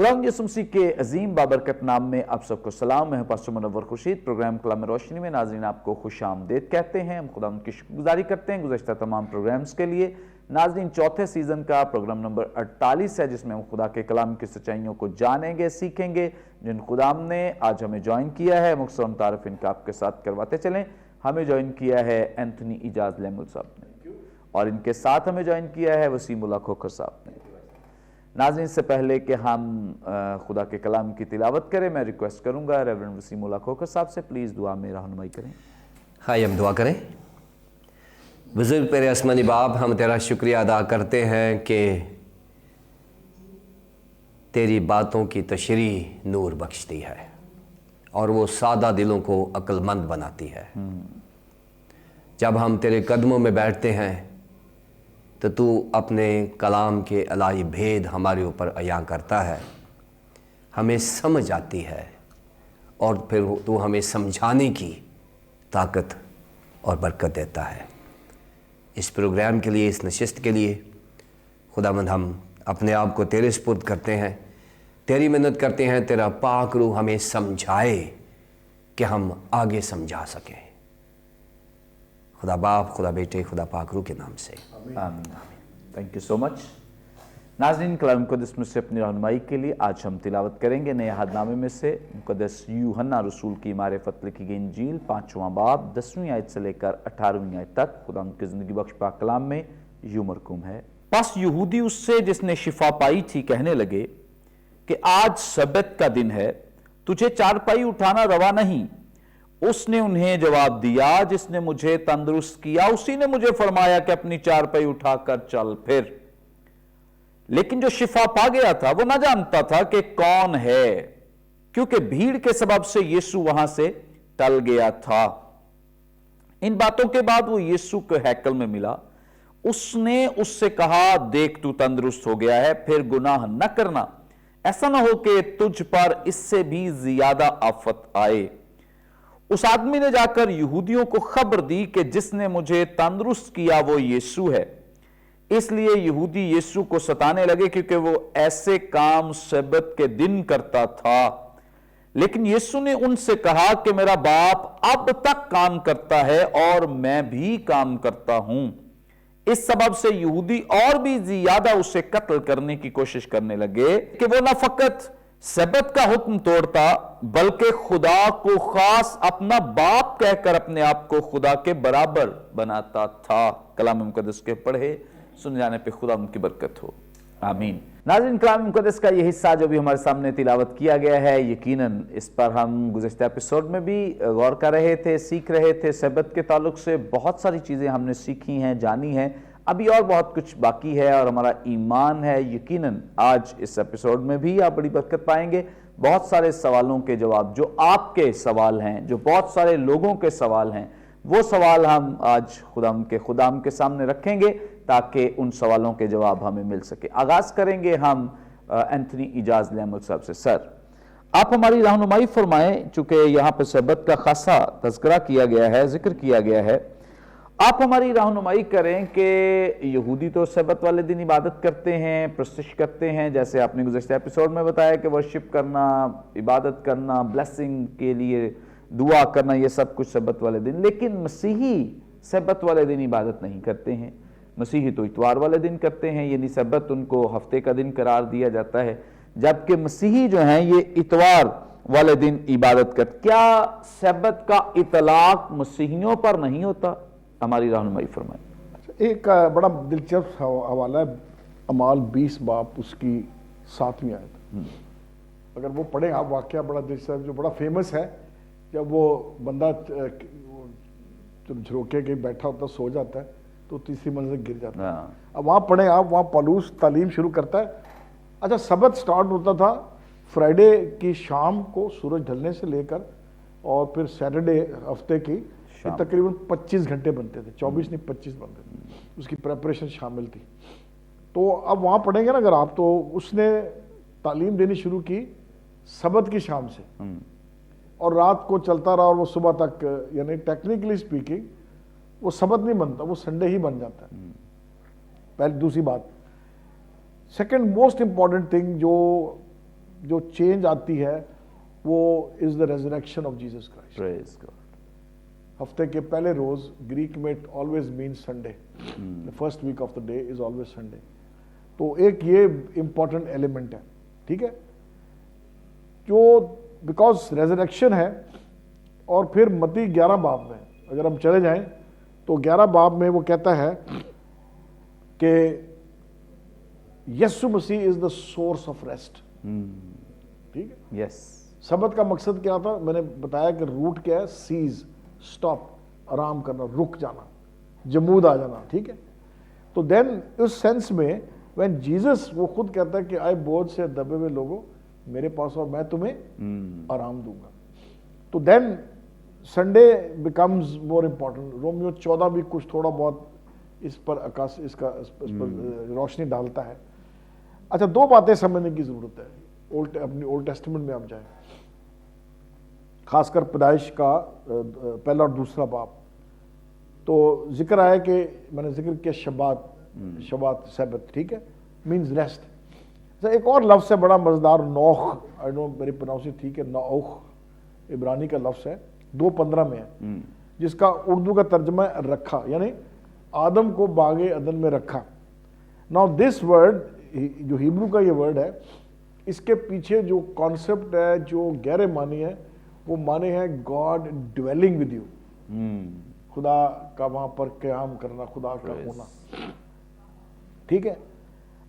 खुदावंद यीशु मसीह के अजीम बाबरकत नाम में आप सबको सलाम। मैं पास्टर मुनव्वर खुर्शीद, प्रोग्राम कलाम रोशनी में नाज़रीन आपको खुशामदीद कहते हैं। हम खुदावंद की शुक्रगुजारी करते हैं गुज़श्ता तमाम प्रोग्राम्स के लिए। नाज़रीन, चौथे सीज़न का प्रोग्राम नंबर 48 है, जिसमें हम खुदा के कलाम की सच्चाइयों को जानेंगे, सीखेंगे। जिन खुदाम ने आज हमें ज्वाइन किया है, मुख्तसर तारफ़ इनका आपके साथ करवाते चलें। हमें ज्वाइन किया है एंथनी इजाज़ लेमुल साहब ने, और इनके साथ हमें ज्वाइन किया है वसीमुल्लाह खोखर साहब ने। नाज़रीन, से पहले कि हम खुदा के कलाम की तिलावत करें, मैं रिक्वेस्ट करूंगा रेवरेंड वसीमुल्लाह खोखर साहब से प्लीज़ दुआ में रहनुमाई करें। हाँ, हम दुआ करें। बुज़ुर्ग प्यारे आसमानी बाप, हम तेरा शुक्रिया अदा करते हैं कि तेरी बातों की तशरीह नूर बख्शती है और वो सादा दिलों को अक्लमंद बनाती है। जब हम तेरे कदमों में बैठते हैं तो तू अपने कलाम के अलाई भेद हमारे ऊपर अयां करता है, हमें समझ आती है और फिर तू हमें समझाने की ताकत और बरकत देता है। इस प्रोग्राम के लिए, इस नशिस्त के लिए खुदावंद हम अपने आप को तेरे सुपुर्द करते हैं, तेरी मिन्नत करते हैं, तेरा पाक रूह हमें समझाए कि हम आगे समझा सकें। खुदा बाप, खुदा बेटे, खुदा पाक रूह के नाम से आमीन। Thank you so much. नाज़रीन, कलाम मुक़द्दस में से अपनी रहनुमाई के लिए आज हम तिलावत करेंगे नए अहदनामे में से मुक़द्दस यूहन्ना रसूल की मारिफत लिखी गई इंजील 5वां बाब 10वीं आयत से लेकर 18वीं आयत तक खुदा की ज़िंदगी बख्श पाक कलाम में यूं मरकूम है। बस यहूदी उससे जिसने शिफा पाई थी कहने लगे कि आज सब्त का दिन है, तुझे चारपाई उठाना रवा नहीं। उसने उन्हें जवाब दिया, जिसने मुझे तंदुरुस्त किया उसी ने मुझे फरमाया कि अपनी चारपाई उठाकर चल फिर। लेकिन जो शिफा पा गया था वो ना जानता था कि कौन है, क्योंकि भीड़ के सबब से यीशु वहां से टल गया था। इन बातों के बाद वो यीशु के हैकल में मिला। उसने उससे कहा, देख तू तंदुरुस्त हो गया है, फिर गुनाह न करना, ऐसा ना हो कि तुझ पर इससे भी ज्यादा आफत आए। उस आदमी ने जाकर यहूदियों को खबर दी कि जिसने मुझे तंदुरुस्त किया वो यीशु है। इसलिए यहूदी यीशु को सताने लगे क्योंकि वो ऐसे काम सब्त के दिन करता था। लेकिन यीशु ने उनसे कहा कि मेरा बाप अब तक काम करता है और मैं भी काम करता हूं। इस सबब से यहूदी और भी ज्यादा उसे कत्ल करने की कोशिश करने लगे कि वो न फकत सब्त का हुक्म तोड़ता बल्कि खुदा को खास अपना बाप कहकर अपने आप को खुदा के बराबर बनाता था। कलाम मुक़द्दस के पढ़े सुन जाने पे खुदा उनकी बरकत हो, आमीन। नाज़रीन, कलाम मुक़द्दस का ये हिस्सा जो भी हमारे सामने तिलावत किया गया है, यकीनन इस पर हम गुज़श्ता एपिसोड में भी गौर कर रहे थे, सीख रहे थे। सब्त के ताल्लुक से बहुत सारी चीज़ें हमने सीखी हैं, जानी हैं, अभी और बहुत कुछ बाकी है। और हमारा ईमान है यकीनन आज इस एपिसोड में भी आप बड़ी बरकत पाएंगे। बहुत सारे सवालों के जवाब जो आपके सवाल हैं, जो बहुत सारे लोगों के सवाल हैं, वो सवाल हम आज खुदाम के सामने रखेंगे ताकि उन सवालों के जवाब हमें मिल सके। आगाज करेंगे हम एंथनी इजाज़ लेमुल साहब से। सर, आप हमारी रहनुमाई फरमाएं, चूंकि यहाँ पर सब्त का खासा तज़किरा किया गया है, जिक्र किया गया है। आप हमारी रहनुमाई करें कि यहूदी तो सब्त वाले दिन इबादत करते हैं, प्रस्तिश करते हैं, जैसे आपने गुज़श्ता एपिसोड में बताया कि वर्शिप करना, इबादत करना, ब्लेसिंग के लिए दुआ करना, ये सब कुछ सब्त वाले दिन। लेकिन मसीही सब्त वाले दिन इबादत नहीं करते हैं। मसीही तो इतवार वाले दिन करते हैं, यानी सब्त उनको हफ्ते का दिन करार दिया जाता है, जबकि मसीही जो हैं ये इतवार वाले दिन इबादत करते। क्या सब्त का इतलाक मसीहियों पर नहीं होता? हमारी रहनुमाई फरमाएं। एक बड़ा दिलचस्प हवाला है, अमाल 20 बाब उसकी 7वीं आयत। अगर वो पढ़ें आप, वाकया बड़ा दिलचस्प जो बड़ा फेमस है, जब वो बंदा झरोके के बैठा होता, सो जाता है तो तीसरी मंजिल गिर जाता है। अब वहाँ पढ़ें आप, वहाँ पौलुस तालीम शुरू करता है। अच्छा, सब्त स्टार्ट होता था फ्राइडे की शाम को सूरज ढलने से लेकर, और फिर सैटरडे हफ्ते की तकरीबन 25 घंटे बनते थे, 24 नहीं 25 बनते थे, उसकी प्रेपरेशन शामिल थी। तो अब वहाँ पढ़ेंगे ना अगर आप, तो उसने तालीम देनी शुरू की सब्त की शाम से, और रात को चलता रहा और वो सुबह तक, यानी टेक्निकली स्पीकिंग वो सब्त नहीं बनता, वो संडे ही बन जाता है। पहली दूसरी बात, सेकंड मोस्ट इंपॉर्टेंट थिंग जो جو چینج آتی ہے وہ is the resurrection of Jesus Christ. Praise God. ہفتے کے پہلے روز گریک میں it always means Sunday. First week of the day is always Sunday. تو ایک یہ امپورٹنٹ ایلیمنٹ ہے, ٹھیک ہے, جو بیکاز ریزریکشن ہے. اور پھر متی 11 باب میں اگر ہم چلے جائیں تو 11 باب میں وہ کہتا ہے کہ یسوع مسیح از دا سورس آف ریسٹ. ٹھیک ہے, Yes. سبت کا مقصد کیا تھا, میں نے بتایا کہ روٹ کیا ہے, سیز, سٹاپ, آرام کرنا, رک جانا, جمود آ جانا. ٹھیک ہے, تو دین اس سینس میں وین جیزس وہ خود کہتا ہے کہ آئے بوجھ سے دبے ہوئے لوگوں میرے پاس اور میں تمہیں آرام دوں گا. تو then Sunday becomes more important. Romans 14 بھی کچھ تھوڑا بہت اس پر روشنی ڈالتا ہے. اچھا, 2 باتیں سمجھنے کی ضرورت ہے اپنی اولڈ ٹیسٹمنٹ میں ہم جائیں, خاص کر پیدائش کا پہلا اور دوسرا باب. تو ذکر آیا کہ میں نے ذکر کیا شبات سبت, ٹھیک ہے, مینز ریسٹ. ایک اور لفظ ہے بڑا مزیدار, نوخ, آئی ڈونٹ میری پروناؤنس ٹھیک ہے, نوخ عبرانی کا لفظ ہے, 2:15 میں ہے, جس کا اردو کا ترجمہ ہے رکھا, یعنی آدم کو باغ عدن میں رکھا. ناؤ دس ورڈ جو ہیبرو کا یہ ورڈ ہے, اس کے پیچھے جو کانسیپٹ ہے, جو گہرے معنی ہے, وہ معنی ہے گاڈ ڈویلنگ ود یو, خدا کا وہاں پر قیام کرنا, خدا کا ہونا. ٹھیک ہے,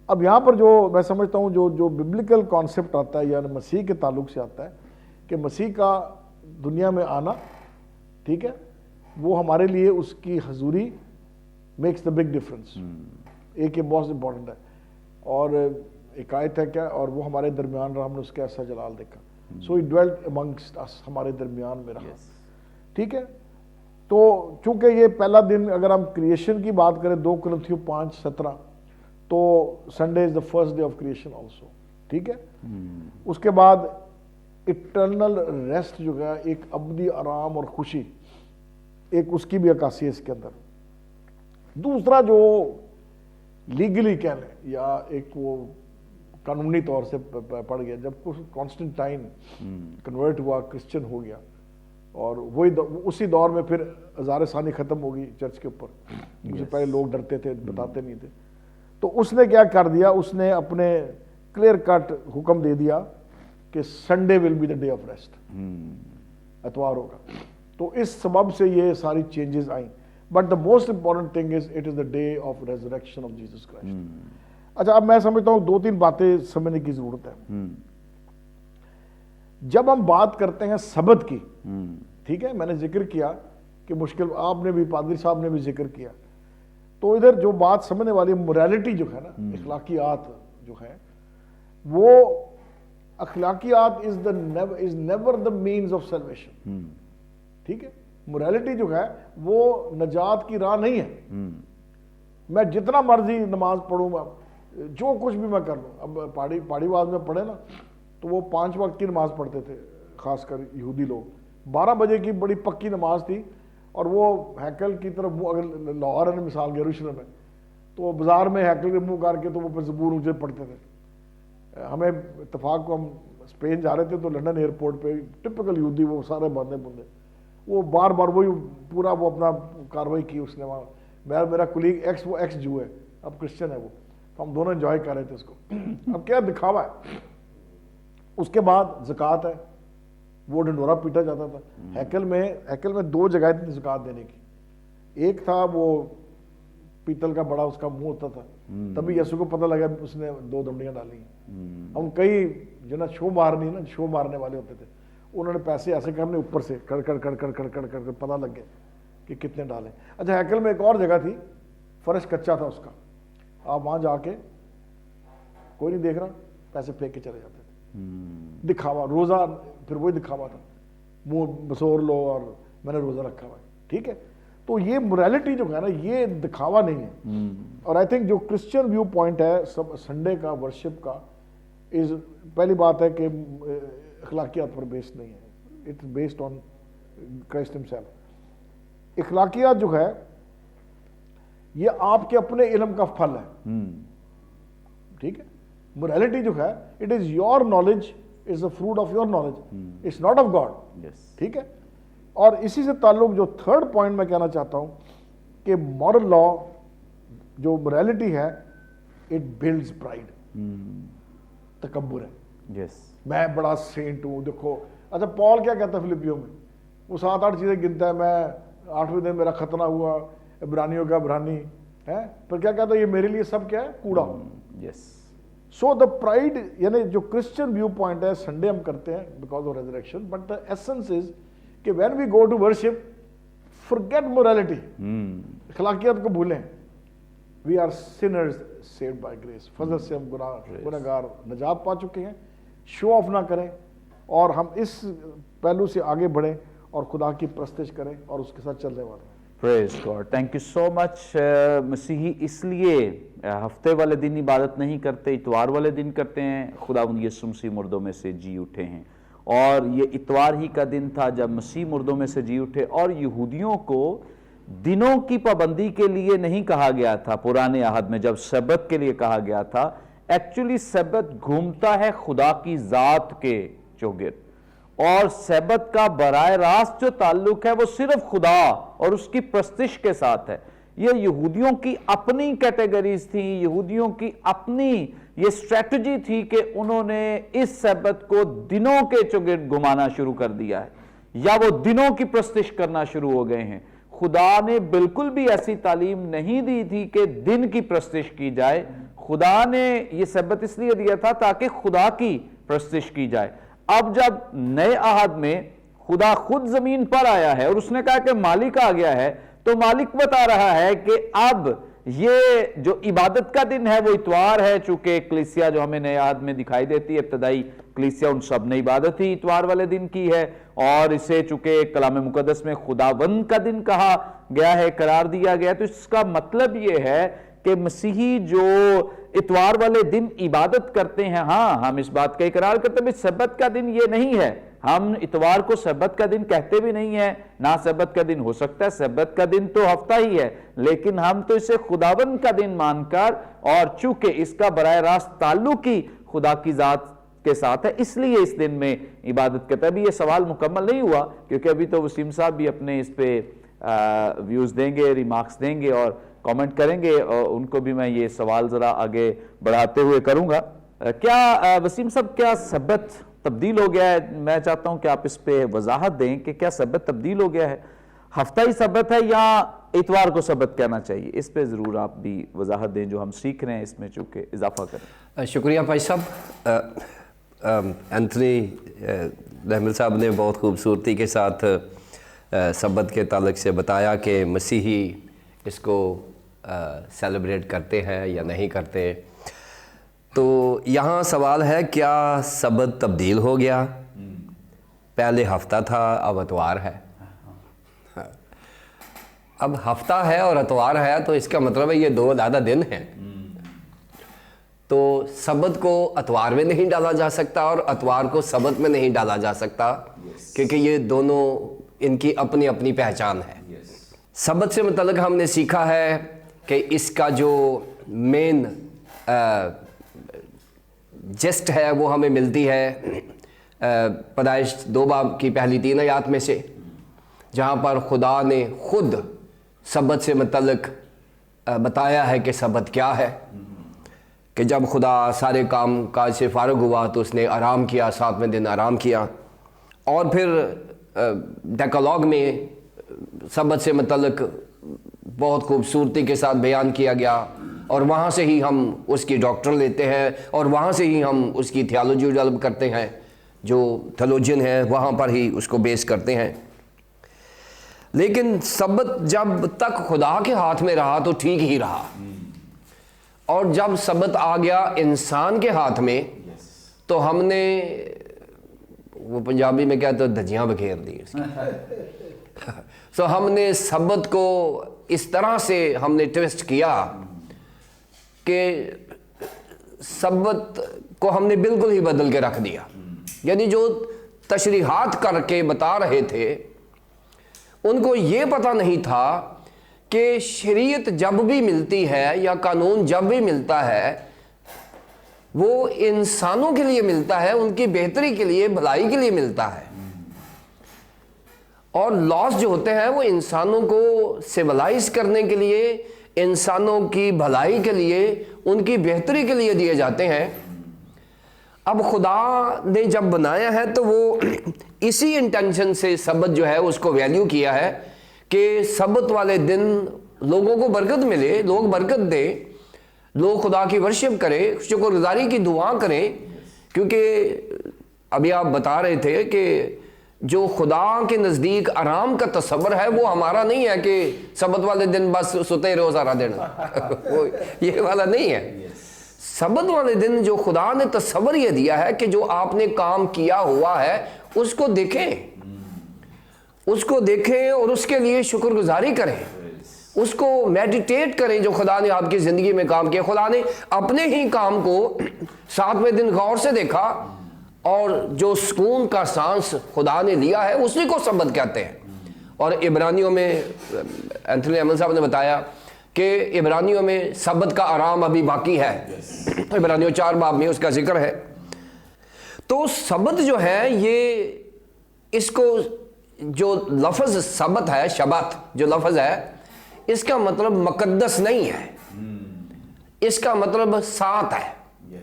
اب یہاں پر جو میں سمجھتا ہوں جو ببلیکل کانسیپٹ آتا ہے, یعنی مسیح کے تعلق سے آتا ہے کہ مسیح کا دنیا میں آنا, ٹھیک ہے, وہ ہمارے لیے اس کی حضوری میکس دا بگ ڈفرنس. ایک یہ بہت امپورٹنٹ ہے, اور ایک آیت ہے کیا, اور وہ ہمارے درمیان رہا, ہم نے اس کے ایسا جلال دیکھا. سو ہی ڈویلٹ امنگسٹ اس, ہمارے درمیان میں رہا. ٹھیک ہے, تو چونکہ یہ پہلا دن اگر ہم کریشن کی بات کریں 2 کرنتھیوں 5:17, تو Sunday is the first day of creation also. ٹھیک ہے, اس کے بعد اٹرنل ریسٹ جو ہے, ایک ابدی آرام اور خوشی, ایک اس کی بھی عکاسی ہے اس کے اندر. دوسرا جو لیگلی کہہ لیں یا ایک وہ قانونی طور سے پڑ گیا, جب کانسٹنٹائن کنورٹ ہوا, کرسچن ہو گیا, اور وہی اسی دور میں پھر ہزار ثانی ختم ہو گئی چرچ کے اوپر. اس سے پہلے لوگ ڈرتے تھے, بتاتے نہیں تھے. تو اس نے کیا کر دیا, اس نے اپنے کلیئر کٹ حکم دے دیا کہ Sunday will be the day of rest, اتوار ہوگا. تو اس سبب سے یہ ساری چینجز آئیں. But the most important thing is it is the day of resurrection of Jesus Christ. اچھا, اب میں سمجھتا ہوں 2-3 باتیں سمجھنے کی ضرورت ہے. جب ہم بات کرتے ہیں سبت کی, ٹھیک ہے, میں نے ذکر کیا کہ مشکل, آپ نے بھی, پادری صاحب نے بھی ذکر کیا, تو ادھر جو بات سمجھنے والی موریلٹی جو ہے نا, اخلاقیات جو ہے, وہ اخلاقیات is never the means of salvation. ٹھیک ہے, موریلٹی جو ہے وہ نجات کی راہ نہیں ہے. میں جتنا مرضی نماز پڑھوں, جو کچھ بھی میں کر لوں. اب پہاڑی واز میں پڑھے نا, تو وہ 5 وقت کی نماز پڑھتے تھے, خاص کر یہودی لوگ. 12 بجے کی بڑی پکی نماز تھی, اور وہ ہیکل کی طرف, اگر لاہور ہے مثال یروشلم میں, تو بازار میں ہیکل کے منہ کر کے تو وہ پھر زبور اونچے پڑھتے تھے. ہمیں اتفاق کو, ہم اسپین جا رہے تھے تو لنڈن ایئرپورٹ پہ ٹپکل یہودی, وہ سارے باندھے بندے, وہ بار بار وہی پورا وہ اپنا کاروائی کی اس نے وہاں. میرا کلیگ وہ ایکس جو ہے, اب کرسچن ہے وہ, تو ہم دونوں انجوائے کر رہے تھے اس کو. اب کیا دکھاوا ہے. اس کے بعد زکوٰۃ ہے, وہ ڈنڈورا پیٹا جاتا تھا. ہیکل میں 2 جگہیں تھیں زکوٰۃ دینے کی. ایک تھا وہ پیتل کا بڑا اس کا منہ ہوتا تھا, تبھی یسوع کو پتہ لگا اس نے 2 دنڈیاں ڈالی. ہم کئی جو نا شو مارنے والے ہوتے تھے, انہوں نے پیسے ایسے کرنے اوپر سے کڑ کر پتہ لگ گیا کہ کتنے ڈالیں. اچھا, ہیکل میں ایک اور جگہ تھی, فرش کچا تھا اس کا, آپ وہاں جا کے کوئی نہیں دیکھ رہا, پیسے پھینک کے چلے جاتے تھے. دکھاوا, روزہ پھر وہی دکھاوا تھا, منہ بسور لو اور میں نے روزہ رکھا ہوا ہے. ٹھیک ہے, تو یہ موریلٹی جو ہے نا, یہ دکھاوا نہیں ہے. اور آئی تھنک جو کرسچن ویو پوائنٹ ہے سنڈے کا, ورشپ کا, پہلی بات ہے کہ اخلاقیات پر بیسڈ نہیں ہے. It is based on Christ himself. اخلاقیات جو ہے یہ آپ کے اپنے علم کا پھل ہے. ٹھیک ہے, موریلٹی جو ہے it is your knowledge it's a fruit of your knowledge, it's not of God. Yes. ठीक है। और इसी से ताल्लुक जो थर्ड पॉइंट मैं कहना चाहता हूं कि मॉरल लॉ जो मोरालिटी है, इट बिल्ड्स प्राइड, तकब्बुर है। Yes. मैं बड़ा सेंट हूं, देखो। अच्छा, पॉल क्या कहता है फिलिपियों में? वो 7-8 चीजें गिनता है, मैं 8वें दिन मेरा खतना हुआ, इब्रानियों का इब्रानी है, पर क्या कहता है? ये मेरे लिए सब क्या है? कूड़ा। Yes. सो द प्राइड, यानी जो क्रिश्चियन व्यू पॉइंट है, संडे हम करते हैं because of resurrection, but the essence is कि when we go to worship, forget morality, अखलाकियत को भूलें। We are sinners saved by grace, फजल से हम गुनहगार निजात पा चुके हैं। शो ऑफ ना करें और हम इस पहलू से आगे बढ़ें और खुदा की प्रस्तिश करें और उसके साथ चलने वाले। Praise God, thank you so much. मसीही इसलिए हफ्ते वाले दिन इबादत नहीं करते, इतवार वाले दिन करते हैं। खुदावंद यीशु मसीह मुर्दों में से जी उठे हैं और ये इतवार ही का दिन था जब मसीह मुर्दों में से जी उठे। और यहूदियों को दिनों की पाबंदी के लिए नहीं कहा गया था पुराने अहद में, जब सब्बत के लिए कहा गया था। एक्चुअली सब्बत घूमता है खुदा की जात के चौगिर्द, और सब्बत का बराह रास्त जो ताल्लुक है वो सिर्फ खुदा और उसकी प्रस्तिश के साथ है। ये यहूदियों की अपनी कैटेगरीज थी, यहूदियों की अपनी ये स्ट्रेटजी थी कि उन्होंने इस सब्बत को दिनों के चौगिर्द घुमाना शुरू कर दिया है, या वो दिनों की प्रस्तिश करना शुरू हो गए हैं। खुदा ने बिल्कुल भी ऐसी तालीम नहीं दी थी कि दिन की प्रस्तिश की जाए। खुदा ने ये सब्बत इसलिए दिया था ताकि खुदा की प्रस्तिश की जाए। अब जब नए अहद में खुदा खुद जमीन पर आया है और उसने कहा कि मालिक आ गया है, तो मालिक बता रहा है कि अब ये जो इबादत का दिन है वो इतवार है। चूंकि कलीसिया जो हमें नए अहद में दिखाई देती है, इब्तदाई कलीसिया, उन सब ने इबादत ही इतवार वाले दिन की है, और इसे चूंकि कलाम मुकद्दस में खुदावंद का दिन कहा गया है, करार दिया गया, तो इसका मतलब ये है कि मसीही जो इतवार वाले दिन इबादत करते हैं, हाँ हम इस बात का इकरार करते हैं सब्बत का दिन ये नहीं है। हम इतवार को सब्बत का दिन कहते भी नहीं है, ना सब्बत का दिन हो सकता है, सब्बत का दिन तो हफ्ता ही है, लेकिन हम तो इसे खुदावंद का दिन मानकर, और चूंकि इसका बराह रास्त ताल्लुक ही खुदा की जात के साथ है, इसलिए इस दिन में इबादत करता है। अभी ये सवाल मुकम्मल नहीं हुआ, क्योंकि अभी तो वसीम साहब भी अपने इस पे व्यूज देंगे, रिमार्क्स देंगे और कमेंट करेंगे, और उनको भी मैं ये सवाल जरा आगे बढ़ाते हुए करूंगा। क्या वसीम साहब, क्या सब्बत तब्दील हो गया है? मैं चाहता हूं कि आप इस पे वजाहत दें कि क्या सब्बत तब्दील हो गया है, हफ्ता ही सब्बत है या इतवार को सब्बत कहना चाहिए? इस पे जरूर आप भी वजाहत दें, जो हम सीख रहे हैं इसमें चूंकि इजाफा करें। शुक्रिया भाई साहब। एंथनी रहमल साहब ने बहुत खूबसूरती के साथ सब्बत के ताल्लुक से बताया कि मसीही इसको सेलिब्रेट करते हैं या नहीं करते। तो यहाँ सवाल है, क्या सब्बत तब्दील हो गया? पहले हफ्ता था, अब इतवार है। अब हफ्ता है और इतवार है, तो इसका मतलब है ये दो अलग दिन हैं। तो सब्बत को इतवार में नहीं डाला जा सकता और इतवार को सब्बत में नहीं डाला जा सकता, क्योंकि ये दोनों, इनकी अपनी अपनी पहचान है। सब्बत से मतलब हमने सीखा है कि इसका जो मेन जेस्ट है वो हमें मिलती है पैदाइश 2 बाब की पहली 3 आयत में से, जहाँ पर खुदा ने खुद सब्बत से मतलब बताया है कि सब्बत क्या है, कि जब खुदा सारे काम काज से फारग हुआ तो उसने आराम किया, 7वें दिन आराम किया। और फिर डेकालॉग में सब्बत से मतलब बहुत खूबसूरती के साथ बयान किया गया, और वहाँ से ही हम उसकी डॉक्ट्रिन लेते हैं और वहाँ से ही हम उसकी थियोलॉजी डेवलप करते हैं। जो थियोलॉजियन है वहाँ पर ही उसको बेस करते हैं। लेकिन सब्बत जब तक खुदा के हाथ में रहा तो ठीक ही रहा, और जब सब्बत आ गया इंसान के हाथ में तो हमने, वो पंजाबी में कहते हैं, धज्जियाँ बखेर दी उसकी। तो हमने सब्बत को इस तरह से हमने ट्विस्ट किया कि सब्बत को हमने बिल्कुल ही बदल के रख दिया। यानी जो तशरीहात करके बता रहे थे, उनको ये पता नहीं था कि शरीयत जब भी मिलती है या कानून जब भी मिलता है, وہ انسانوں کے لیے ملتا ہے، ان کی بہتری کے لیے، بھلائی کے لیے ملتا ہے. اور لاس جو ہوتے ہیں وہ انسانوں کو سیولائز کرنے کے لیے، انسانوں کی بھلائی کے لیے، ان کی بہتری کے لیے دیے جاتے ہیں. اب خدا نے جب بنایا ہے تو وہ اسی انٹینشن سے سبت جو ہے اس کو ویلیو کیا ہے کہ سبت والے دن لوگوں کو برکت ملے، لوگ برکت دے، لوگ خدا کی ورشپ کریں، شکر گزاری کی دعا کریں. کیونکہ ابھی آپ بتا رہے تھے کہ جو خدا کے نزدیک آرام کا تصور ہے وہ ہمارا نہیں ہے کہ سبت والے دن بس سوتے رہو سارا دن. یہ والا نہیں ہے. سبت والے دن جو خدا نے تصور یہ دیا ہے کہ جو آپ نے کام کیا ہوا ہے اس کو دیکھیں، اس کو دیکھیں اور اس کے لیے شکر گزاری کریں، اس کو میڈیٹیٹ کریں جو خدا نے آپ کی زندگی میں کام کیا. خدا نے اپنے ہی کام کو 7ویں دن غور سے دیکھا اور جو سکون کا سانس خدا نے لیا ہے اسی کو سبت کہتے ہیں. اور عبرانیوں میں اینتھونی ایمن صاحب نے بتایا کہ عبرانیوں میں سبت کا آرام ابھی باقی ہے. عبرانیوں 4 باب میں اس کا ذکر ہے. تو سبت جو ہے یہ اس کو جو لفظ سبت ہے، شبت جو لفظ ہے، اس کا مطلب مقدس نہیں ہے، اس کا مطلب 7 ہے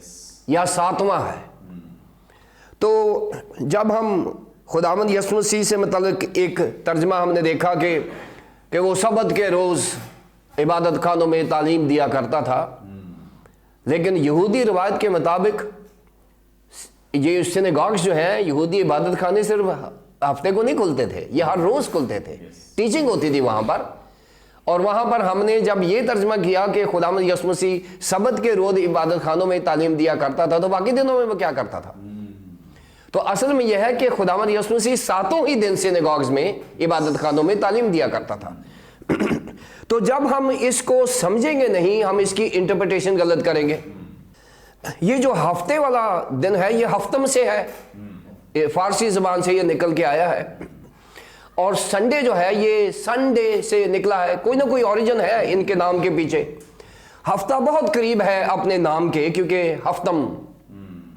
یا 7واں ہے. تو جب ہم خداوند یسوع مسیح سے متعلق ایک ترجمہ ہم نے دیکھا کہ وہ سبت کے روز عبادت خانوں میں تعلیم دیا کرتا تھا، لیکن یہودی روایت کے مطابق یہ سینیگاگز جو ہیں، یہودی عبادت خانے صرف ہفتے کو نہیں کھلتے تھے، یہ ہر روز کھلتے تھے. ٹیچنگ ہوتی تھی وہاں پر. اور وہاں پر ہم نے جب یہ ترجمہ کیا کہ خداوند یسوع مسیح سبت کے روز عبادت خانوں میں تعلیم دیا کرتا تھا، تو باقی دنوں میں وہ کیا کرتا تھا؟ تو اصل میں یہ ہے کہ خداوند یسوع مسیح 7 ہی دن سینیگاگز میں عبادت خانوں میں تعلیم دیا کرتا تھا. تو جب ہم اس کو سمجھیں گے نہیں، ہم اس کی انٹرپریٹیشن غلط کریں گے. یہ جو ہفتے والا دن ہے یہ ہفتم سے ہے، فارسی زبان سے یہ نکل کے آیا ہے. اور سنڈے جو ہے یہ سنڈے سے نکلا ہے، کوئی نہ کوئی اوریجن ہے ان کے نام کے پیچھے. ہفتہ بہت قریب ہے اپنے نام کے، کیونکہ ہفتم،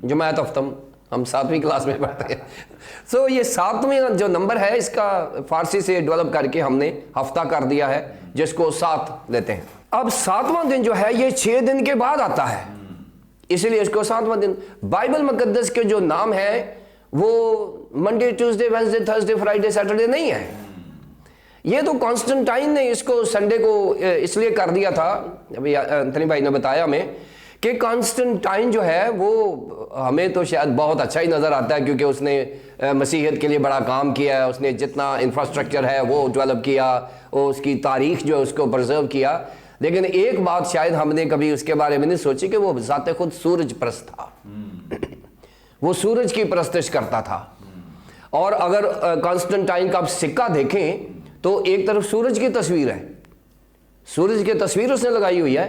جماعت ہفتم ہم 7ویں کلاس میں پڑھتے ہیں. سو یہ 7واں جو نمبر ہے اس کا فارسی سے ڈیولپ کر کے ہم نے ہفتہ کر دیا ہے، جس کو 7 لیتے ہیں. اب 7واں دن جو ہے یہ 6 دن کے بعد آتا ہے، اسی لیے اس کو 7واں دن. بائبل مقدس کے جو نام ہے وہ Monday, Tuesday, Wednesday, Thursday, Friday, Saturday نہیں ہے. یہ تو کانسٹنٹائن نے اس کو سنڈے کو اس لیے کر دیا تھا. ابھی انتنی بھائی نے بتایا ہمیں کہ کانسٹنٹائن جو ہے وہ ہمیں تو شاید بہت اچھا ہی نظر آتا ہے، کیونکہ اس نے مسیحیت کے لیے بڑا کام کیا ہے، اس نے جتنا انفراسٹرکچر ہے وہ ڈیولپ کیا، اور اس کی تاریخ جو اس کو پرزرو کیا. لیکن ایک بات شاید ہم نے کبھی اس کے بارے میں نہیں سوچی کہ وہ ذات خود سورج پرست تھا. وہ سورج کی پرستش کرتا تھا. اور اگر کانسٹنٹائن کا آپ سکہ دیکھیں تو ایک طرف سورج کی تصویر ہے، سورج کی تصویر اس نے لگائی ہوئی ہے،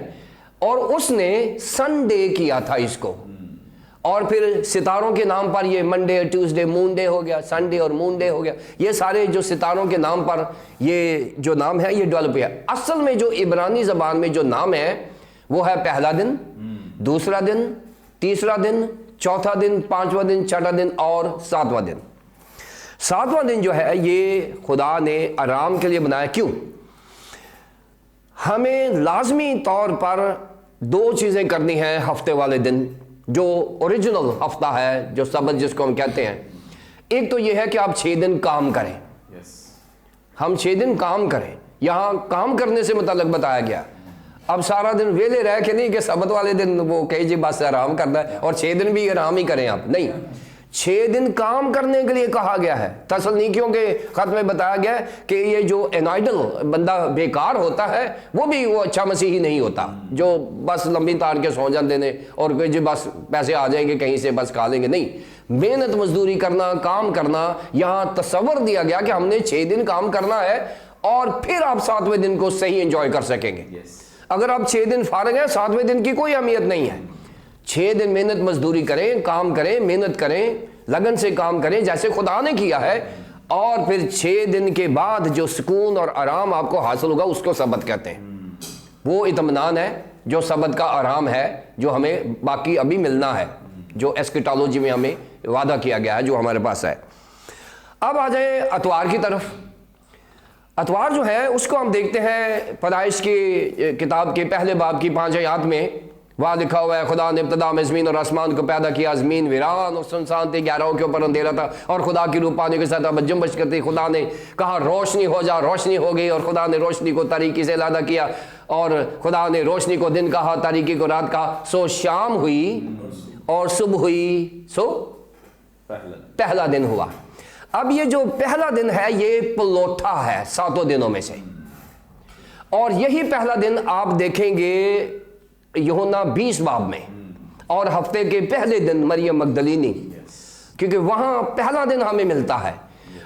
اور اس نے سنڈے کیا تھا اس کو. اور پھر ستاروں کے نام پر یہ منڈے، ٹیوزڈے، مون ڈے ہو گیا، سنڈے اور مون ڈے ہو گیا. یہ سارے جو ستاروں کے نام پر یہ جو نام ہے یہ ڈیولپ ہوا. اصل میں جو عبرانی زبان میں جو نام ہے وہ ہے پہلا دن، دوسرا دن، تیسرا دن، چوتھا دن، 5واں دن، 6واں دن اور 7واں دن. 7واں دن جو ہے یہ خدا نے آرام کے لیے بنایا. کیوں؟ ہمیں لازمی طور پر 2 چیزیں کرنی ہیں ہفتے والے دن، جو اوریجنل ہفتہ ہے، جو سبت جس کو ہم کہتے ہیں. ایک تو یہ ہے کہ آپ 6 دن کام کریں. ہم 6 دن کام کریں. یہاں کام کرنے سے متعلق بتایا گیا. اب سارا دن ویلے رہ کے نہیں کہ سبت والے دن وہ کہے جی بس آرام کرنا ہے اور 6 دن بھی آرام ہی کریں. آپ نہیں، 6 دن کام کرنے کے لیے کہا گیا ہے. تسلنیکیوں کے خط میں بتایا گیا ہے کہ یہ جو انائڈل بندہ بیکار ہوتا ہے وہ بھی وہ اچھا مسیحی نہیں ہوتا، جو بس لمبی تار کے سو جاتے ہیں اور جی بس پیسے آ جائیں گے کہیں سے بس کھا لیں گے. نہیں، محنت مزدوری کرنا، کام کرنا. یہاں تصور دیا گیا کہ ہم نے 6 دن کام کرنا ہے اور پھر آپ 7ویں دن کو صحیح انجوائے کر سکیں گے. اگر آپ 6 دن فارغ ہیں، 7ویں دن کی کوئی اہمیت نہیں ہے. 6 دن محنت مزدوری کریں، کام کریں، محنت کریں، لگن سے کام کریں جیسے خدا نے کیا ہے. اور پھر 6 دن کے بعد جو سکون اور آرام آپ کو حاصل ہوگا اس کو سبت کہتے ہیں. وہ اطمینان ہے جو سبت کا آرام ہے، جو ہمیں باقی ابھی ملنا ہے، جو ایسکیٹالوجی میں ہمیں وعدہ کیا گیا ہے، جو ہمارے پاس ہے۔ اب آ جائیں اتوار کی طرف۔ اتوار جو ہے اس کو ہم دیکھتے ہیں پیدائش کی کتاب کے پہلے باب کی 5 آیات میں وہاں لکھا ہوا ہے، خدا نے ابتدا میں زمین اور آسمان کو پیدا کیا، زمین ویران اور سنسان تھی، گہراؤں کے اوپر اندھیرا تھا، اور خدا کی روح پانی کے ساتھ جنبش کرتی۔ خدا نے کہا روشنی ہو جا، روشنی ہو گئی، اور خدا نے روشنی کو تاریکی سے علیحدہ کیا، اور خدا نے روشنی کو دن کہا، تاریکی کو رات کہا، سو شام ہوئی اور صبح ہوئی، سو پہلا دن ہوا۔ اب یہ جو پہلا دن ہے یہ پلوٹھا ہے 7 دنوں میں سے، اور یہی پہلا دن آپ دیکھیں گے یوحنا 20 باب میں، اور ہفتے کے پہلے دن مریم مگدلینی، کیونکہ وہاں پہلا دن ہمیں ملتا ہے،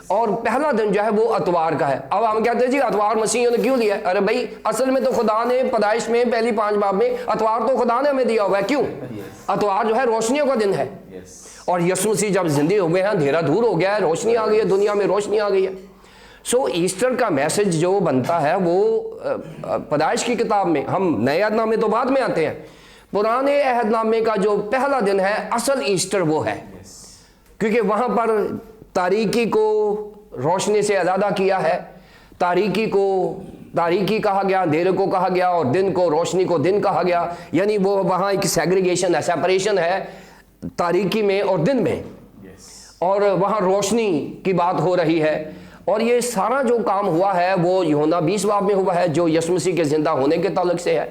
اور پہلا دن جو ہے وہ اتوار کا ہے۔ اب ہم کہتے ہیں جی اتوار مسیحیوں نے کیوں لیا ہے؟ ارے بھائی اصل میں تو خدا نے پیدائش میں پہلی 5 باب میں اتوار تو خدا نے ہمیں دیا ہوا ہے۔ کیوں؟ اتوار جو ہے روشنیوں کا دن ہے، اور یسوع مسیح جب زندے ہوئے ہیں اندھیرا دور ہو گیا ہے، روشنی آ گئی ہے، دنیا میں روشنی آ گئی ہے۔ سو ایسٹر کا میسج جو بنتا ہے وہ پیدائش کی کتاب میں، ہم نئے عہد نامے تو بعد میں آتے ہیں، پرانے عہد نامے کا جو پہلا دن ہے اصل ایسٹر وہ ہے، کیونکہ وہاں پر تاریکی کو روشنی سے علیحدہ کیا ہے، تاریکی کو تاریکی کہا گیا، اندھیرے کو کہا گیا، اور دن کو روشنی کو دن کہا گیا، یعنی وہ وہاں ایک سیگریگیشن ہے، سیپریشن ہے تاریکی میں اور دن میں، اور وہاں روشنی کی بات ہو رہی ہے۔ اور یہ سارا جو کام ہوا ہے وہ یوحنا 20 باب میں ہوا ہے، جو یسوع مسیح کے زندہ ہونے کے تعلق سے ہے۔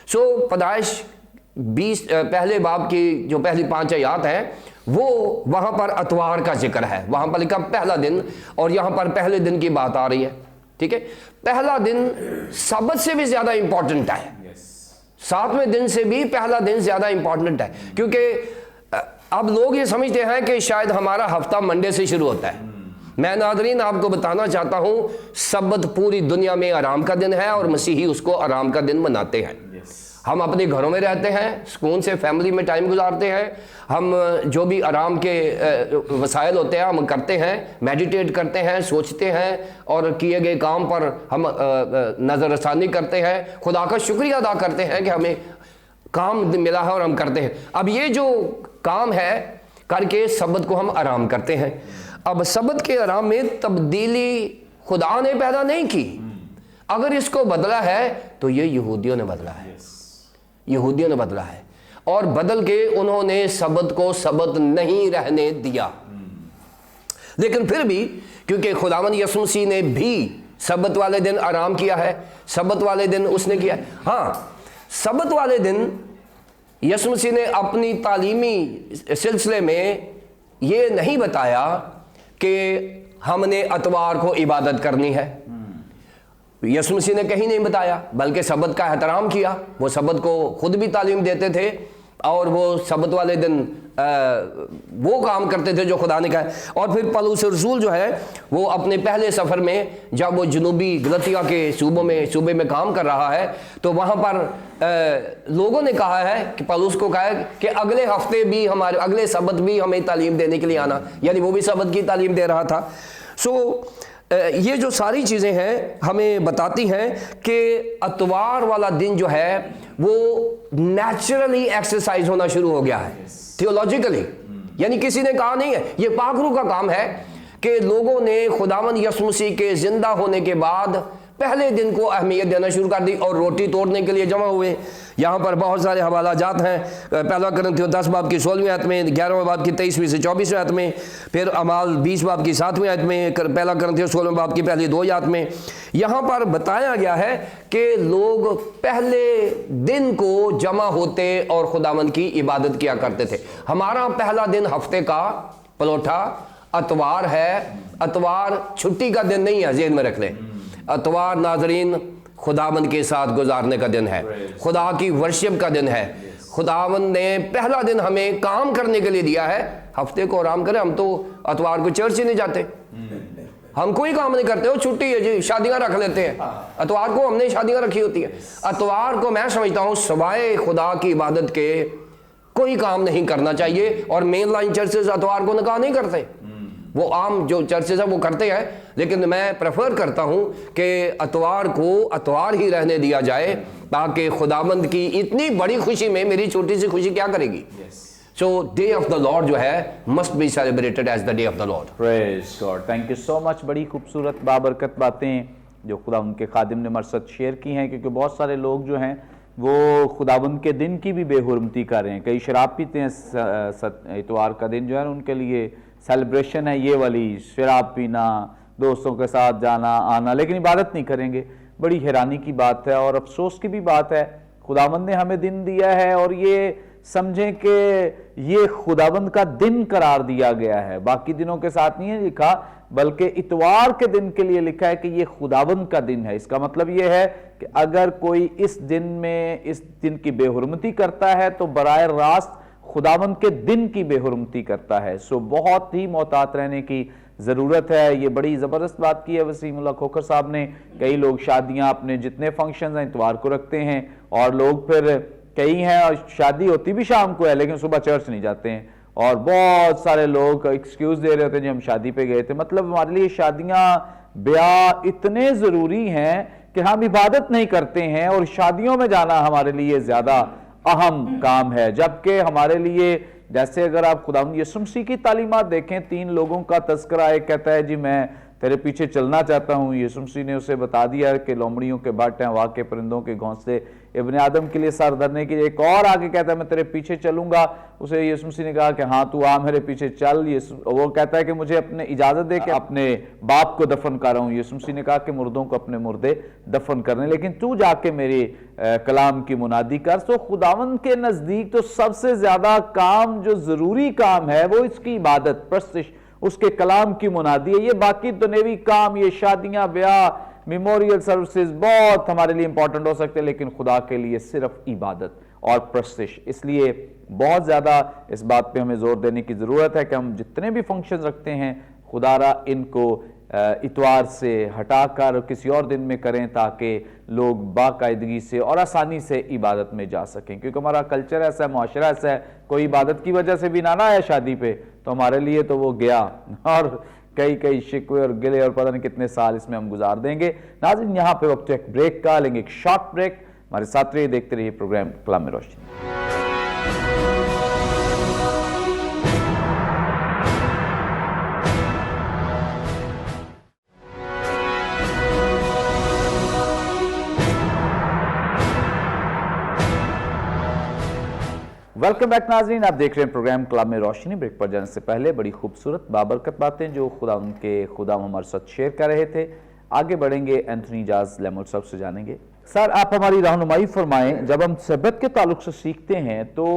سو پیدائش 20 پہلے باب کی جو پہلی 5 آیات ہیں وہ وہاں پر اتوار کا ذکر ہے، وہاں پر لکھا پہلا دن، اور یہاں پر پہلے دن کی بات آ رہی ہے، ٹھیک ہے۔ پہلا دن سبت سے بھی زیادہ امپورٹنٹ ہے، 7ویں دن سے بھی پہلا دن زیادہ امپورٹنٹ ہے، کیونکہ اب لوگ یہ سمجھتے ہیں کہ شاید ہمارا ہفتہ منڈے سے شروع ہوتا ہے۔ میں ناظرین آپ کو بتانا چاہتا ہوں سبت پوری دنیا میں آرام کا دن ہے، اور مسیحی اس کو آرام کا دن مناتے ہیں۔ ہم اپنے گھروں میں رہتے ہیں، سکون سے فیملی میں ٹائم گزارتے ہیں، ہم جو بھی آرام کے وسائل ہوتے ہیں ہم کرتے ہیں، میڈیٹیٹ کرتے ہیں، سوچتے ہیں، اور کیے گئے کام پر ہم نظر ثانی کرتے ہیں، خدا کا شکریہ ادا کرتے ہیں کہ ہمیں کام ملا ہے اور ہم کرتے ہیں۔ اب یہ جو کام ہے کر کے سبت کو ہم آرام کرتے ہیں۔ اب سبت کے آرام میں تبدیلی خدا نے پیدا نہیں کی، اگر اس کو بدلا ہے تو یہ یہودیوں نے بدلا ہے، یہودیوں نے بدلا ہے، اور بدل کے انہوں نے سبت کو سبت نہیں رہنے دیا۔ لیکن پھر بھی کیونکہ خداوند یسوع مسیح نے بھی سبت والے دن آرام کیا ہے، سبت والے دن اس نے کیا ہے۔ ہاں، سبت والے دن یسوع مسیح نے اپنی تعلیمی سلسلے میں یہ نہیں بتایا کہ ہم نے اتوار کو عبادت کرنی ہے، یسوع مسیح نے کہیں نہیں بتایا، بلکہ سبت کا احترام کیا، وہ سبت کو خود بھی تعلیم دیتے تھے، اور وہ سبت والے دن وہ کام کرتے تھے جو خدا نے کہا ہے۔ اور پھر پولس رسول جو ہے وہ اپنے پہلے سفر میں جب وہ جنوبی گلتیا کے صوبے میں کام کر رہا ہے تو وہاں پر لوگوں نے کہا ہے کہ پولس کو کہا ہے کہ اگلے ہفتے بھی ہمارے اگلے سبت بھی ہمیں تعلیم دینے کے لیے آنا، یعنی وہ بھی سبت کی تعلیم دے رہا تھا۔ یہ جو ساری چیزیں ہیں ہمیں بتاتی ہیں کہ اتوار والا دن جو ہے وہ نیچرلی ایکسرسائز ہونا شروع ہو گیا ہے، تھیولوجیکلی، یعنی کسی نے کہا نہیں ہے، یہ پاک روح کا کام ہے کہ لوگوں نے خداوند یسوع مسیح کے زندہ ہونے کے بعد پہلے دن کو اہمیت دینا شروع کر دی اور روٹی توڑنے کے لیے جمع ہوئے۔ یہاں پر بہت سارے حوالہ جات ہیں، پہلا کرنتھیوں 10 باب کی 16ویں آیت میں، 11ویں باب کی 23ویں سے 24ویں آیت میں، پھر اعمال 20 باب کی 7ویں آیت میں، پہلا کرنتھیوں 16ویں باب کی پہلی 2 آیات میں یہاں پر بتایا گیا ہے کہ لوگ پہلے دن کو جمع ہوتے اور خداوند کی عبادت کیا کرتے تھے۔ ہمارا پہلا دن ہفتے کا پلوٹھا اتوار ہے، اتوار چھٹی کا دن نہیں ہے، ذہن میں رکھ لیں۔ اتوار ناظرین خداوند کے ساتھ گزارنے کا دن ہے، خدا کی ورشپ کا دن ہے۔ خداوند نے پہلا دن ہمیں کام کرنے کے لیے دیا ہے، ہفتے کو آرام کریں۔ ہم تو اتوار کو چرچ ہی نہیں جاتے، ہم کوئی کام نہیں کرتے، وہ چھٹی ہے جی، شادیاں رکھ لیتے ہیں۔ اتوار کو ہم نے شادیاں رکھی ہوتی ہیں۔ اتوار کو میں سمجھتا ہوں سوائے خدا کی عبادت کے کوئی کام نہیں کرنا چاہیے، اور مین لائن چرچز اتوار کو نکاح نہیں کرتے، وہ عام جو چرچز ہیں وہ کرتے ہیں، لیکن میں پریفر کرتا ہوں کہ اتوار کو اتوار ہی رہنے دیا جائے، ताकि खुदाबंद की इतनी बड़ी खुशी में मेरी छोटी सी खुशी क्या करेगी। So day of the Lord जो है must be celebrated as the day of the Lord. Praise God, thank you so much. बड़ी खूबसूरत बाबरकत बातें जो खुदा उनके खादिम ने हमारे साथ शेयर की हैं, क्योंकि बहुत सारे लोग जो हैं वो खुदाबंद के दिन की भी बेहुरमती कर रहे हैं। कई शराब पीते हैं, इतवार का दिन जो है उनके लिए सेलिब्रेशन है ये वाली, शराब पीना, दोस्तों के साथ जाना आना, लेकिन इबादत नहीं करेंगे। बड़ी हैरानी की बात है और अफसोस की भी बात है। खुदाबंद ने हमें दिन दिया है और ये समझें कि ये खुदाबंद का दिन करार दिया गया है, बाकी दिनों के साथ नहीं है लिखा, बल्कि इतवार के दिन के लिए लिखा है कि ये खुदाबंद का दिन है। इसका मतलब ये है कि अगर कोई इस दिन की बेहुरमती करता है तो बराह रास्त खुदाबंद के दिन की बेहुरमती करता है। सो बहुत ही मोहतात रहने की ज़रूरत है। ये बड़ी ज़बरदस्त बात की है वसीमुल्लाह खोखर साहब ने। कई लोग शादियां अपने जितने फंक्शन हैं इतवार को रखते हैं, और लोग फिर कई हैं और शादी होती भी शाम को है लेकिन सुबह चर्च नहीं जाते हैं, और बहुत सारे लोग एक्सक्यूज़ दे रहे होते हैं जी हम शादी पे गए थे। मतलब हमारे लिए शादियां ब्याह इतने ज़रूरी हैं कि हम इबादत नहीं करते हैं और शादियों में जाना हमारे लिए ज़्यादा अहम काम है। जबकि हमारे लिए, जैसे अगर आप खुदावंद यीशु मसीह की तालीमात देखें, 3 लोगों का तस्करा, एक कहता है जी मैं तेरे पीछे चलना चाहता हूँ, यीशु मसीह ने उसे बता दिया कि लोमड़ियों के बाट हैं, हवा के परिंदों के घोंसले, इब्ने आदम के लिए सर धरने के लिए। एक और आगे कहता है मैं तेरे पीछे चलूंगा, उसे यीशु मसीह ने कहा कि हाँ तू आ मेरे पीछे चल। वो कहता है कि मुझे अपने इजाजत दे के अपने बाप को दफन कर रहा हूँ। यीशु मसीह ने कहा कि मुर्दों को अपने मुर्दे दफन करने, लेकिन तू जाके मेरे कलाम की मुनादी कर। तो खुदावंद के नजदीक तो सबसे ज्यादा काम जो जरूरी काम है वो इसकी इबादत, प्रस्तिश, उसके कलाम की मुनादी है। ये बाकी दुनियावी काम, ये शादियां, ब्याह, मेमोरियल सर्विसेज बहुत हमारे लिए इंपॉर्टेंट हो सकते हैं, लेकिन खुदा के लिए सिर्फ इबादत और प्रस्तिश। इसलिए बहुत ज़्यादा इस बात पे हमें जोर देने की ज़रूरत है कि हम जितने भी फंक्शन रखते हैं खुदारा इनको इतवार से हटाकर किसी और दिन में करें, ताकि लोग बाकायदगी से और आसानी से इबादत में जा सकें। क्योंकि हमारा कल्चर ऐसा है, मुआशरा ऐसा है, कोई इबादत की वजह से भी ना आया शादी पे तो हमारे लिए तो वो गया, और कई शिकवे और गिले और पता नहीं कितने साल इसमें हम गुजार देंगे। नाज़रीन, यहाँ पे वक्त एक ब्रेक का, लेंगे एक शॉर्ट ब्रेक। हमारे साथ रहिए, देखते रहिए प्रोग्राम कलाम में रोशनी। वेलकम बैक नाज़रीन, आप देख रहे हैं प्रोग्राम कलाम में रोशनी। ब्रेक पर जाने से पहले बड़ी खूबसूरत बाबरकत बातें जो खुदा उनके खुदा हमारे साथ शेयर कर रहे थे। आगे बढ़ेंगे, एंथनी जाज लेमोल साहब से जानेंगे। सर, आप हमारी रहनुमाई फरमाएं। जब हम सब्बत के ताल्लुक से सीखते हैं तो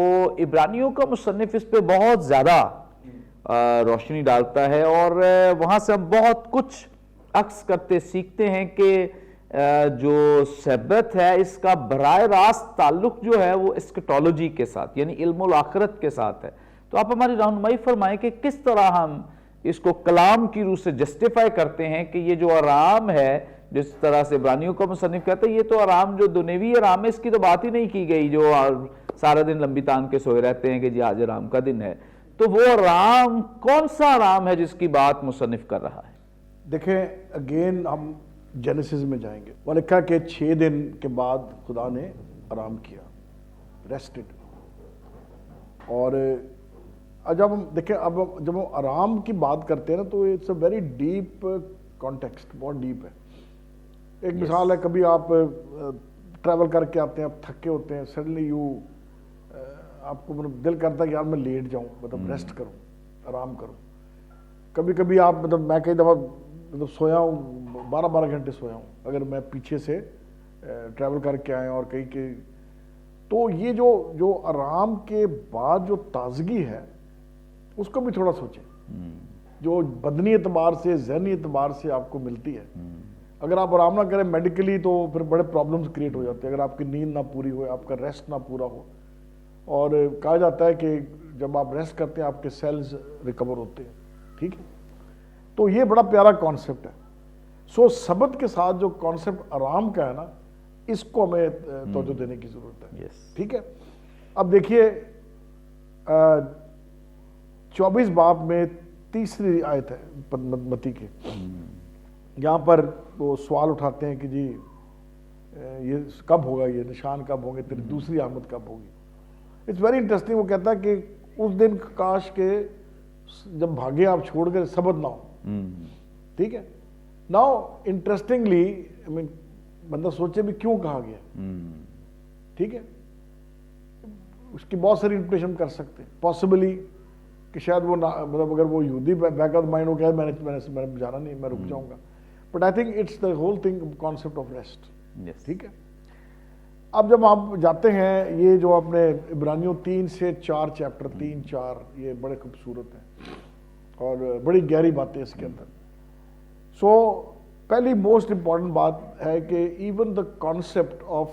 इब्रानियों का मुसन्निफ इस पे बहुत ज़्यादा रोशनी डालता है, और वहाँ से हम बहुत कुछ अक्स करते सीखते हैं कि जो सब्बत है इसका बराह रास्त ताल्लुक जो है वो एस्केटोलॉजी के साथ, यानी इल्मुल आखिरत के साथ है। तो आप हमारी रहनुमाई फरमाएं कि किस तरह हम इसको कलाम की रूह से जस्टिफाई करते हैं कि ये जो आराम है, जिस तरह से इब्रानियों का मुसन्निफ कहते हैं, ये तो आराम जो दुनियावी आराम है इसकी तो बात ही नहीं की गई, जो सारा दिन लंबी तान के सोए रहते हैं कि जी आज आराम का दिन है। तो वो आराम कौन सा आराम है जिसकी बात मुसन्निफ कर रहा है? देखें, अगेन हम जेनेसिस में जाएंगे। वो लिखा कि 6 दिन के बाद खुदा ने आराम किया, रेस्टेड। और जब हम देखें, अब जब हम आराम की बात करते हैं ना तो it's a very deep context, बहुत डीप है। एक मिसाल है, कभी आप ट्रैवल करके आते हैं, आप थके होते हैं, सडनली आपको मतलब दिल करता है कि यार मैं लेट जाऊं, मतलब रेस्ट करूं, आराम करूं। कभी कभी आप मतलब मैं कई दफ़ा मतलब सोया हूँ, 12-12 घंटे सोया हूँ, अगर मैं पीछे से ट्रैवल करके आए और कहीं के। तो ये जो आराम के बाद जो ताजगी है उसको भी थोड़ा सोचें, जो बदनी एतबार से, जहनी एतबार से आपको मिलती है। अगर आप आराम ना करें मेडिकली तो फिर बड़े प्रॉब्लम्स क्रिएट हो जाते हैं। अगर आपकी नींद ना पूरी हो, आपका रेस्ट ना पूरा हो, और कहा जाता है कि जब आप रेस्ट करते हैं आपके सेल्स रिकवर होते हैं, ठीक है। तो ये बड़ा प्यारा कॉन्सेप्ट है। सो सबत के साथ जो कॉन्सेप्ट आराम का है ना, इसको हमें तवज्जो देने की जरूरत है, ठीक है। अब देखिए 24 बाब में 3री आयत है मत्ती के, यहाँ पर वो सवाल उठाते हैं कि जी یہ کب ہوگا, یہ نشان کب ہوں گے, تیری دوسری آمد کب ہوگی. It's very interesting. وہ کہتا ہے کہ اس دن کاش کے جب بھاگے آپ چھوڑ کر سبت نہ ہو. ٹھیک ہے. ناؤ انٹرسٹنگلی بندہ سوچے بھی کیوں کہا گیا. ٹھیک ہے, اس کی بہت ساری انٹرپریشن کر سکتے ہیں. پاسبلی کہ شاید وہ مطلب اگر وہ یہودی بیک آف مائنڈ ہو گیا میں نے جانا نہیں, میں رک جاؤں گا. But I think it's the whole thing concept of rest. ٹھیک ہے. اب جب آپ جاتے ہیں یہ جو اپنے عبرانیوں 3 سے 4 چیپٹر 3-4 یہ بڑے خوبصورت ہیں اور بڑی گہری باتیں اس کے اندر. سو پہلی موسٹ امپورٹنٹ بات ہے کہ ایون دا کانسیپٹ آف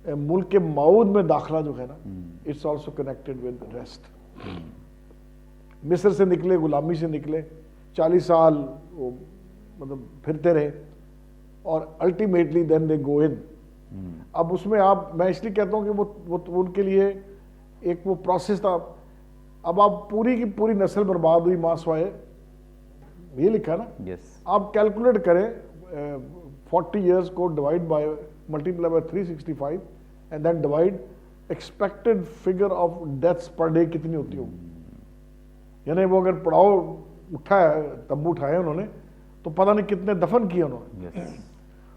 ملک موعود میں داخلہ جو ہے نا, it's also connected with rest. مصر سے نکلے, غلامی سے نکلے, 40 سال وہ مطلب پھرتے رہے اور الٹیمیٹلی دین دے گو ان. اب اس میں آپ, میں اس لیے کہتا ہوں کہ وہ ان کے لیے ایک وہ پروسیس تھا. اب آپ پوری کی پوری نسل برباد ہوئی ماں سوائے, یہ لکھا نا. آپ کیلکولیٹ کریں 40 ایئرس کو divide by multiply by 365 and then divide expected figure of deaths per day کتنی ہوتی ہوگی. یعنی وہ اگر پڑاؤ اٹھایا, تمبو اٹھائے انہوں نے, تو پتہ نہیں کتنے دفن کیے انہوں نے.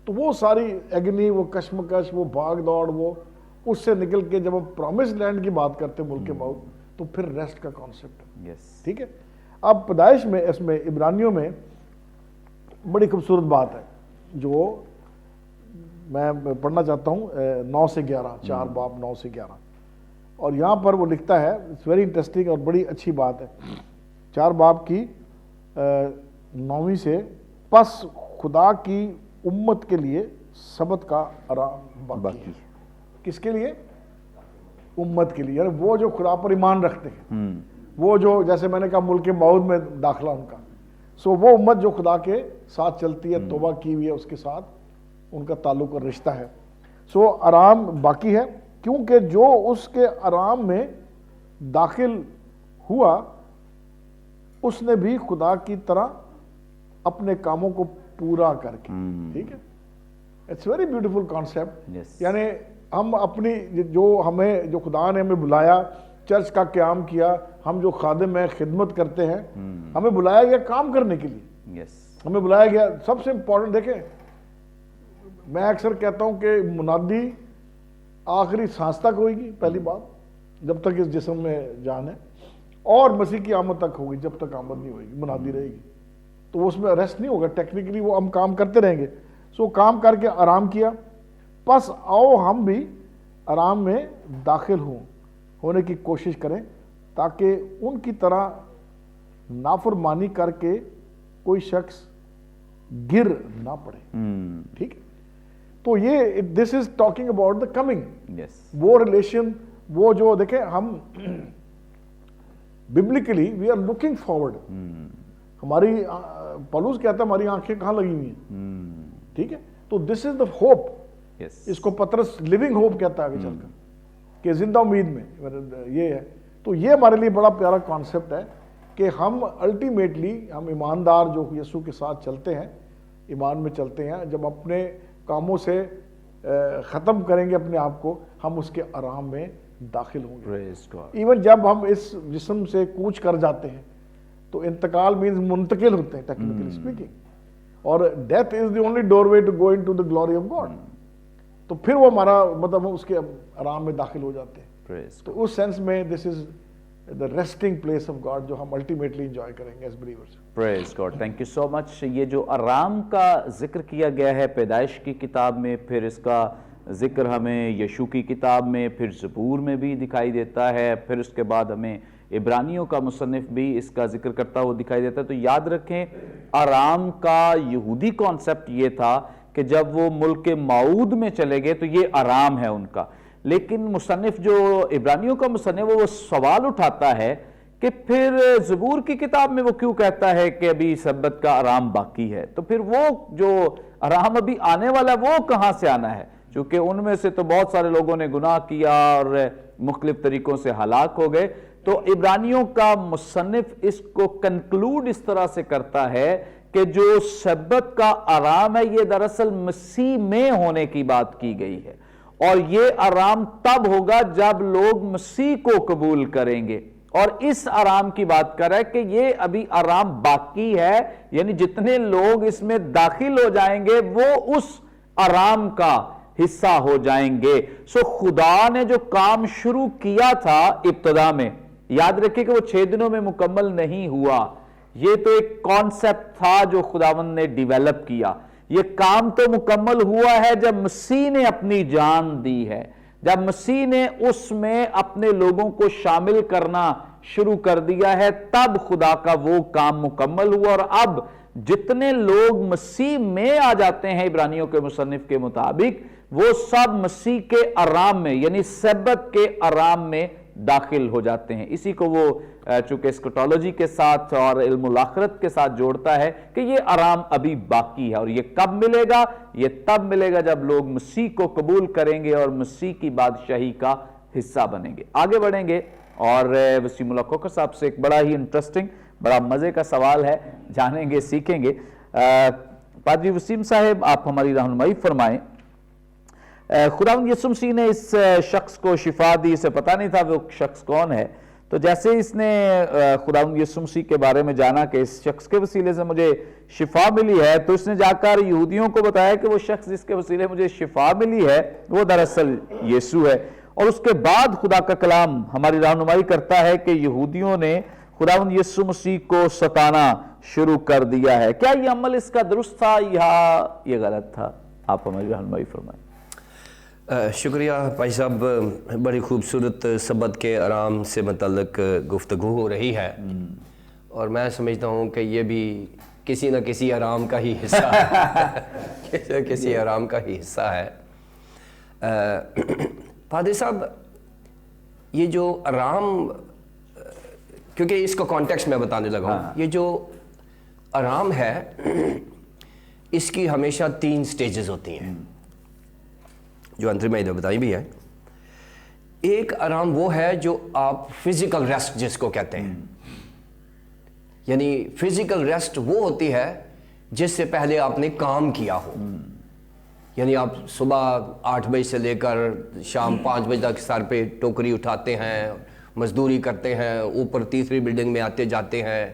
تو وہ ساری ایگنی, وہ کشمکش, وہ بھاگ دوڑ, وہ اس سے نکل کے جب ہم پرومس لینڈ کی بات کرتے ہیں ملک موعود, تو پھر ریسٹ کا کانسیپٹ. ٹھیک ہے. اب پیدائش میں اس میں عبرانیوں میں بڑی خوبصورت بات ہے جو میں پڑھنا چاہتا ہوں 9 سے 11, 4 باب 9 سے 11. اور یہاں پر وہ لکھتا ہے, اٹس ویری انٹرسٹنگ اور بڑی اچھی بات ہے. 4 باب کی 9ویں سے, پس خدا کی امت کے لیے سبت کا آرام باقی. کس کے لیے؟ امت کے لیے. یعنی وہ جو خدا پر ایمان رکھتے ہیں, وہ جو جیسے میں نے کہا ملک موعود میں داخلہ ان کا. سو وہ امت جو خدا کے ساتھ چلتی ہے, توبہ کی ہوئی ہے, اس کے ساتھ ان کا تعلق اور رشتہ ہے. سو آرام باقی ہے, کیونکہ جو اس کے آرام میں داخل ہوا اس نے بھی خدا کی طرح اپنے کاموں کو پورا کر کے. ٹھیک ہے. It's very beautiful concept. یعنی ہم اپنی جو خدا نے ہمیں بلایا, چرچ کا قیام کیا, ہم جو خادم ہیں خدمت کرتے ہیں, ہمیں بلایا گیا کام کرنے کے لیے. ہمیں بلایا گیا. سب سے امپورٹنٹ دیکھیں, میں اکثر کہتا ہوں کہ منادی آخری سانس تک ہوئے گی, پہلی بات, جب تک اس جسم میں جان ہے, اور مسیح کی آمد تک ہوگی, جب تک آمد نہیں ہوئے گی منادی رہے گی. تو اس میں ریسٹ نہیں ہوگا. ٹیکنیکلی وہ ہم کام کرتے رہیں گے. سو کام کر کے آرام کیا, پس آؤ ہم بھی آرام میں داخل ہونے کی کوشش کریں, تاکہ ان کی طرح نافرمانی کر کے کوئی شخص گر نہ پڑے. ٹھیک ہے. تو یہ this is talking about the coming. وہ ریلیشن, وہ جو دیکھیں ہم biblically we are looking forward. ہماری پولس کہتا ہے ہماری آنکھیں کہاں لگی ہوئی ہیں. ٹھیک ہے. تو دس از دا ہوپ. اس کو پترس لیونگ ہوپ کہتا ہے آگے چل کر, کہ زندہ امید میں یہ ہے. تو یہ ہمارے لیے بڑا پیارا کانسیپٹ ہے کہ ہم الٹیمیٹلی ہم ایماندار جو یسوع کے ساتھ چلتے ہیں, ایمان میں چلتے ہیں, جب اپنے کاموں سے ختم کریں گے اپنے آپ کو, ہم اس کے آرام میں داخل ہوں گے. ایون جب ہم اس جسم سے کوچ کر جاتے ہیں تو انتقال مینز منتقل ہوتے ہیں ٹیکنیکلی اسپیکنگ, اور death is the only doorway to go into the glory of God. تو پھر وہ ہمارا مطلب اس کے آرام میں داخل ہو جاتے ہیں. تو اس سینس میں دس از the resting place of God جو ہم ultimately enjoy کریں گے as believers. Praise God. Thank you so much. یہ جو آرام کا ذکر کیا گیا ہے پیدائش کی کتاب میں, پھر اس کا ذکر ہمیں یشوع کی کتاب میں, پھر زبور میں بھی دکھائی دیتا ہے, پھر اس کے بعد ہمیں عبرانیوں کا مصنف بھی اس کا ذکر کرتا ہوا دکھائی دیتا ہے. تو یاد رکھیں آرام کا یہودی کانسیپٹ یہ تھا کہ جب وہ ملک موعود میں چلے گئے تو یہ آرام ہے ان کا. لیکن مصنف جو عبرانیوں کا مصنف وہ سوال اٹھاتا ہے کہ پھر زبور کی کتاب میں وہ کیوں کہتا ہے کہ ابھی سبت کا آرام باقی ہے. تو پھر وہ جو آرام ابھی آنے والا ہے وہ کہاں سے آنا ہے, چونکہ ان میں سے تو بہت سارے لوگوں نے گناہ کیا اور مختلف طریقوں سے ہلاک ہو گئے. تو عبرانیوں کا مصنف اس کو کنکلوڈ اس طرح سے کرتا ہے کہ جو سبت کا آرام ہے یہ دراصل مسیح میں ہونے کی بات کی گئی ہے، اور یہ آرام تب ہوگا جب لوگ مسیح کو قبول کریں گے، اور اس آرام کی بات کر رہا ہے کہ یہ ابھی آرام باقی ہے، یعنی جتنے لوگ اس میں داخل ہو جائیں گے وہ اس آرام کا حصہ ہو جائیں گے۔ سو خدا نے جو کام شروع کیا تھا ابتدا میں، یاد رکھیں کہ وہ 6 دنوں میں مکمل نہیں ہوا، یہ تو ایک کانسیپٹ تھا جو خداوند نے ڈیویلپ کیا۔ یہ کام تو مکمل ہوا ہے جب مسیح نے اپنی جان دی ہے، جب مسیح نے اس میں اپنے لوگوں کو شامل کرنا شروع کر دیا ہے، تب خدا کا وہ کام مکمل ہوا، اور اب جتنے لوگ مسیح میں آ جاتے ہیں عبرانیوں کے مصنف کے مطابق، وہ سب مسیح کے آرام میں یعنی سبت کے آرام میں داخل ہو جاتے ہیں۔ اسی کو وہ چونکہ اسکٹولوجی کے ساتھ اور علم الاخرت کے ساتھ جوڑتا ہے کہ یہ آرام ابھی باقی ہے، اور یہ کب ملے گا؟ یہ تب ملے گا جب لوگ مسیح کو قبول کریں گے اور مسیح کی بادشاہی کا حصہ بنیں گے۔ آگے بڑھیں گے اور وسیم اللہ کھوکھر صاحب سے ایک بڑا ہی انٹرسٹنگ، بڑا مزے کا سوال ہے، جانیں گے، سیکھیں گے۔ پادری وسیم صاحب، آپ ہماری رہنمائی فرمائیں۔ خداوند یسوع مسیح نے اس شخص کو شفا دی، اسے پتہ نہیں تھا وہ شخص کون ہے، تو جیسے اس نے خداوند یسوع مسیح کے بارے میں جانا کہ اس شخص کے وسیلے سے مجھے شفا ملی ہے، تو اس نے جا کر یہودیوں کو بتایا کہ وہ شخص جس کے وسیلے مجھے شفا ملی ہے وہ دراصل یسوع ہے، اور اس کے بعد خدا کا کلام ہماری رہنمائی کرتا ہے کہ یہودیوں نے خداوند یسوع مسیح کو ستانا شروع کر دیا ہے۔ کیا یہ عمل اس کا درست تھا یا یہ غلط تھا؟ آپ ہماری رہنمائی فرمائیں۔ شکریہ بھائی صاحب، بڑی خوبصورت سبت کے آرام سے متعلق گفتگو ہو رہی ہے، اور میں سمجھتا ہوں کہ یہ بھی کسی نہ کسی آرام کا ہی حصہ ہے، کسی آرام کا ہی حصہ ہے۔ پادری صاحب، یہ جو آرام، کیونکہ اس کا کانٹیکسٹ میں بتانے لگا ہوں، یہ جو آرام ہے اس کی ہمیشہ 3 سٹیجز ہوتی ہیں جو انتر میں ادھر بتائی بھی ہے۔ ایک آرام وہ ہے جو آپ فزیکل ریسٹ جس کو کہتے ہیں، یعنی فزیکل ریسٹ وہ ہوتی ہے جس سے پہلے آپ نے کام کیا ہو، یعنی آپ صبح 8 بجے سے لے کر شام 5 بجے تک سر پہ ٹوکری اٹھاتے ہیں، مزدوری کرتے ہیں، اوپر تیسری بلڈنگ میں آتے جاتے ہیں،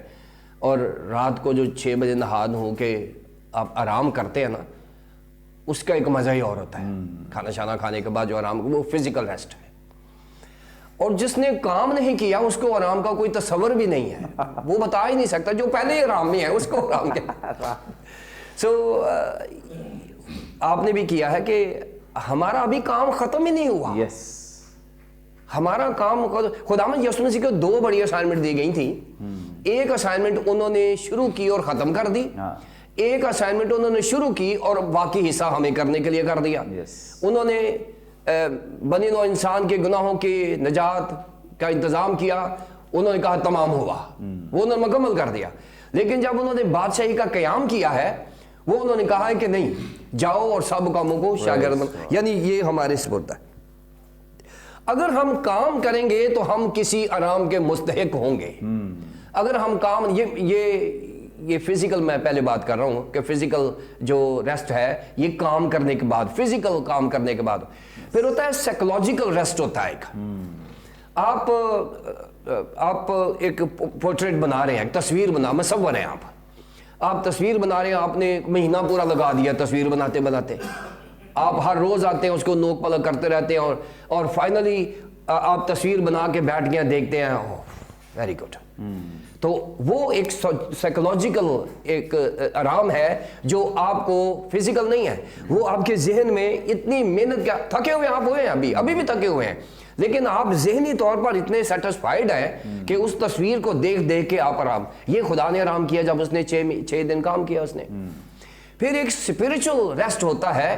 اور رات کو جو 6 بجے نہا دھو کے آپ آرام کرتے ہیں نا، اس کا ایک مزہ ہی اور ہوتا ہے۔ کھانا شانا کھانے کے بعد جو آرام، وہ فزیکل ریسٹ ہے۔ اور جس نے کام نہیں کیا اس کو آرام کا کوئی تصور بھی نہیں ہے، وہ بتا ہی نہیں سکتا، جو پہلے ہی آرام میں ہے اس کو آرام کیا۔ سو آپ نے بھی کیا ہے کہ ہمارا ابھی کام ختم ہی نہیں ہوا، ہمارا کام خداوند یسوع مسیح کو 2 بڑی اسائنمنٹ دی گئی تھی۔ ایک اسائنمنٹ انہوں نے شروع کی اور ختم کر دی، ایک اسائنمنٹ انہوں نے شروع کی اور باقی حصہ ہمیں کرنے کے لیے کر دیا۔ انہوں نے بنی نوع انسان کے گناہوں کی نجات کا انتظام کیا، انہوں نے کہا تمام ہوا، وہ انہوں نے مکمل کر دیا۔ لیکن جب انہوں نے بادشاہی کا قیام کیا ہے، وہ انہوں نے کہا ہے کہ نہیں، جاؤ اور سب کاموں کو شاگرد بناؤ، یعنی یہ ہمارے سپرد ہے۔ اگر ہم کام کریں گے تو ہم کسی آرام کے مستحق ہوں گے۔ اگر ہم کام، یہ فزیکل، میں پہلے بات کر رہا ہوں کہ فزیکل جو ریسٹ ہے یہ کام کرنے کے بعد، فزیکل کام کرنے کے بعد، پھر ہوتا ہے سائیکولوجیکل ریسٹ ہوتا ہے ایک۔ آپ ایک پورٹریٹ بنا رہے ہیں، ایک تصویر مصور ہیں، آپ تصویر بنا رہے ہیں، آپ نے مہینہ پورا لگا دیا تصویر بناتے بناتے، آپ ہر روز آتے ہیں اس کو نوک پلک کرتے رہتے ہیں، اور فائنلی آپ تصویر بنا کے بیٹھ گئے دیکھتے ہیں، ویری گڈ۔ تو وہ ایک سائیکولوجیکل ایک آرام ہے جو آپ کو فزیکل نہیں ہے، وہ آپ کے ذہن میں اتنی محنت کیا، تھکے ہوئے آپ ہوئے ہیں، ابھی بھی تھکے ہوئے ہیں، لیکن آپ ذہنی طور پر اتنے سیٹسفائیڈ ہیں کہ اس تصویر کو دیکھ کے آپ آرام، یہ خدا نے آرام کیا جب اس نے 6 دن کام کیا اس نے۔ پھر ایک اسپرچل ریسٹ ہوتا ہے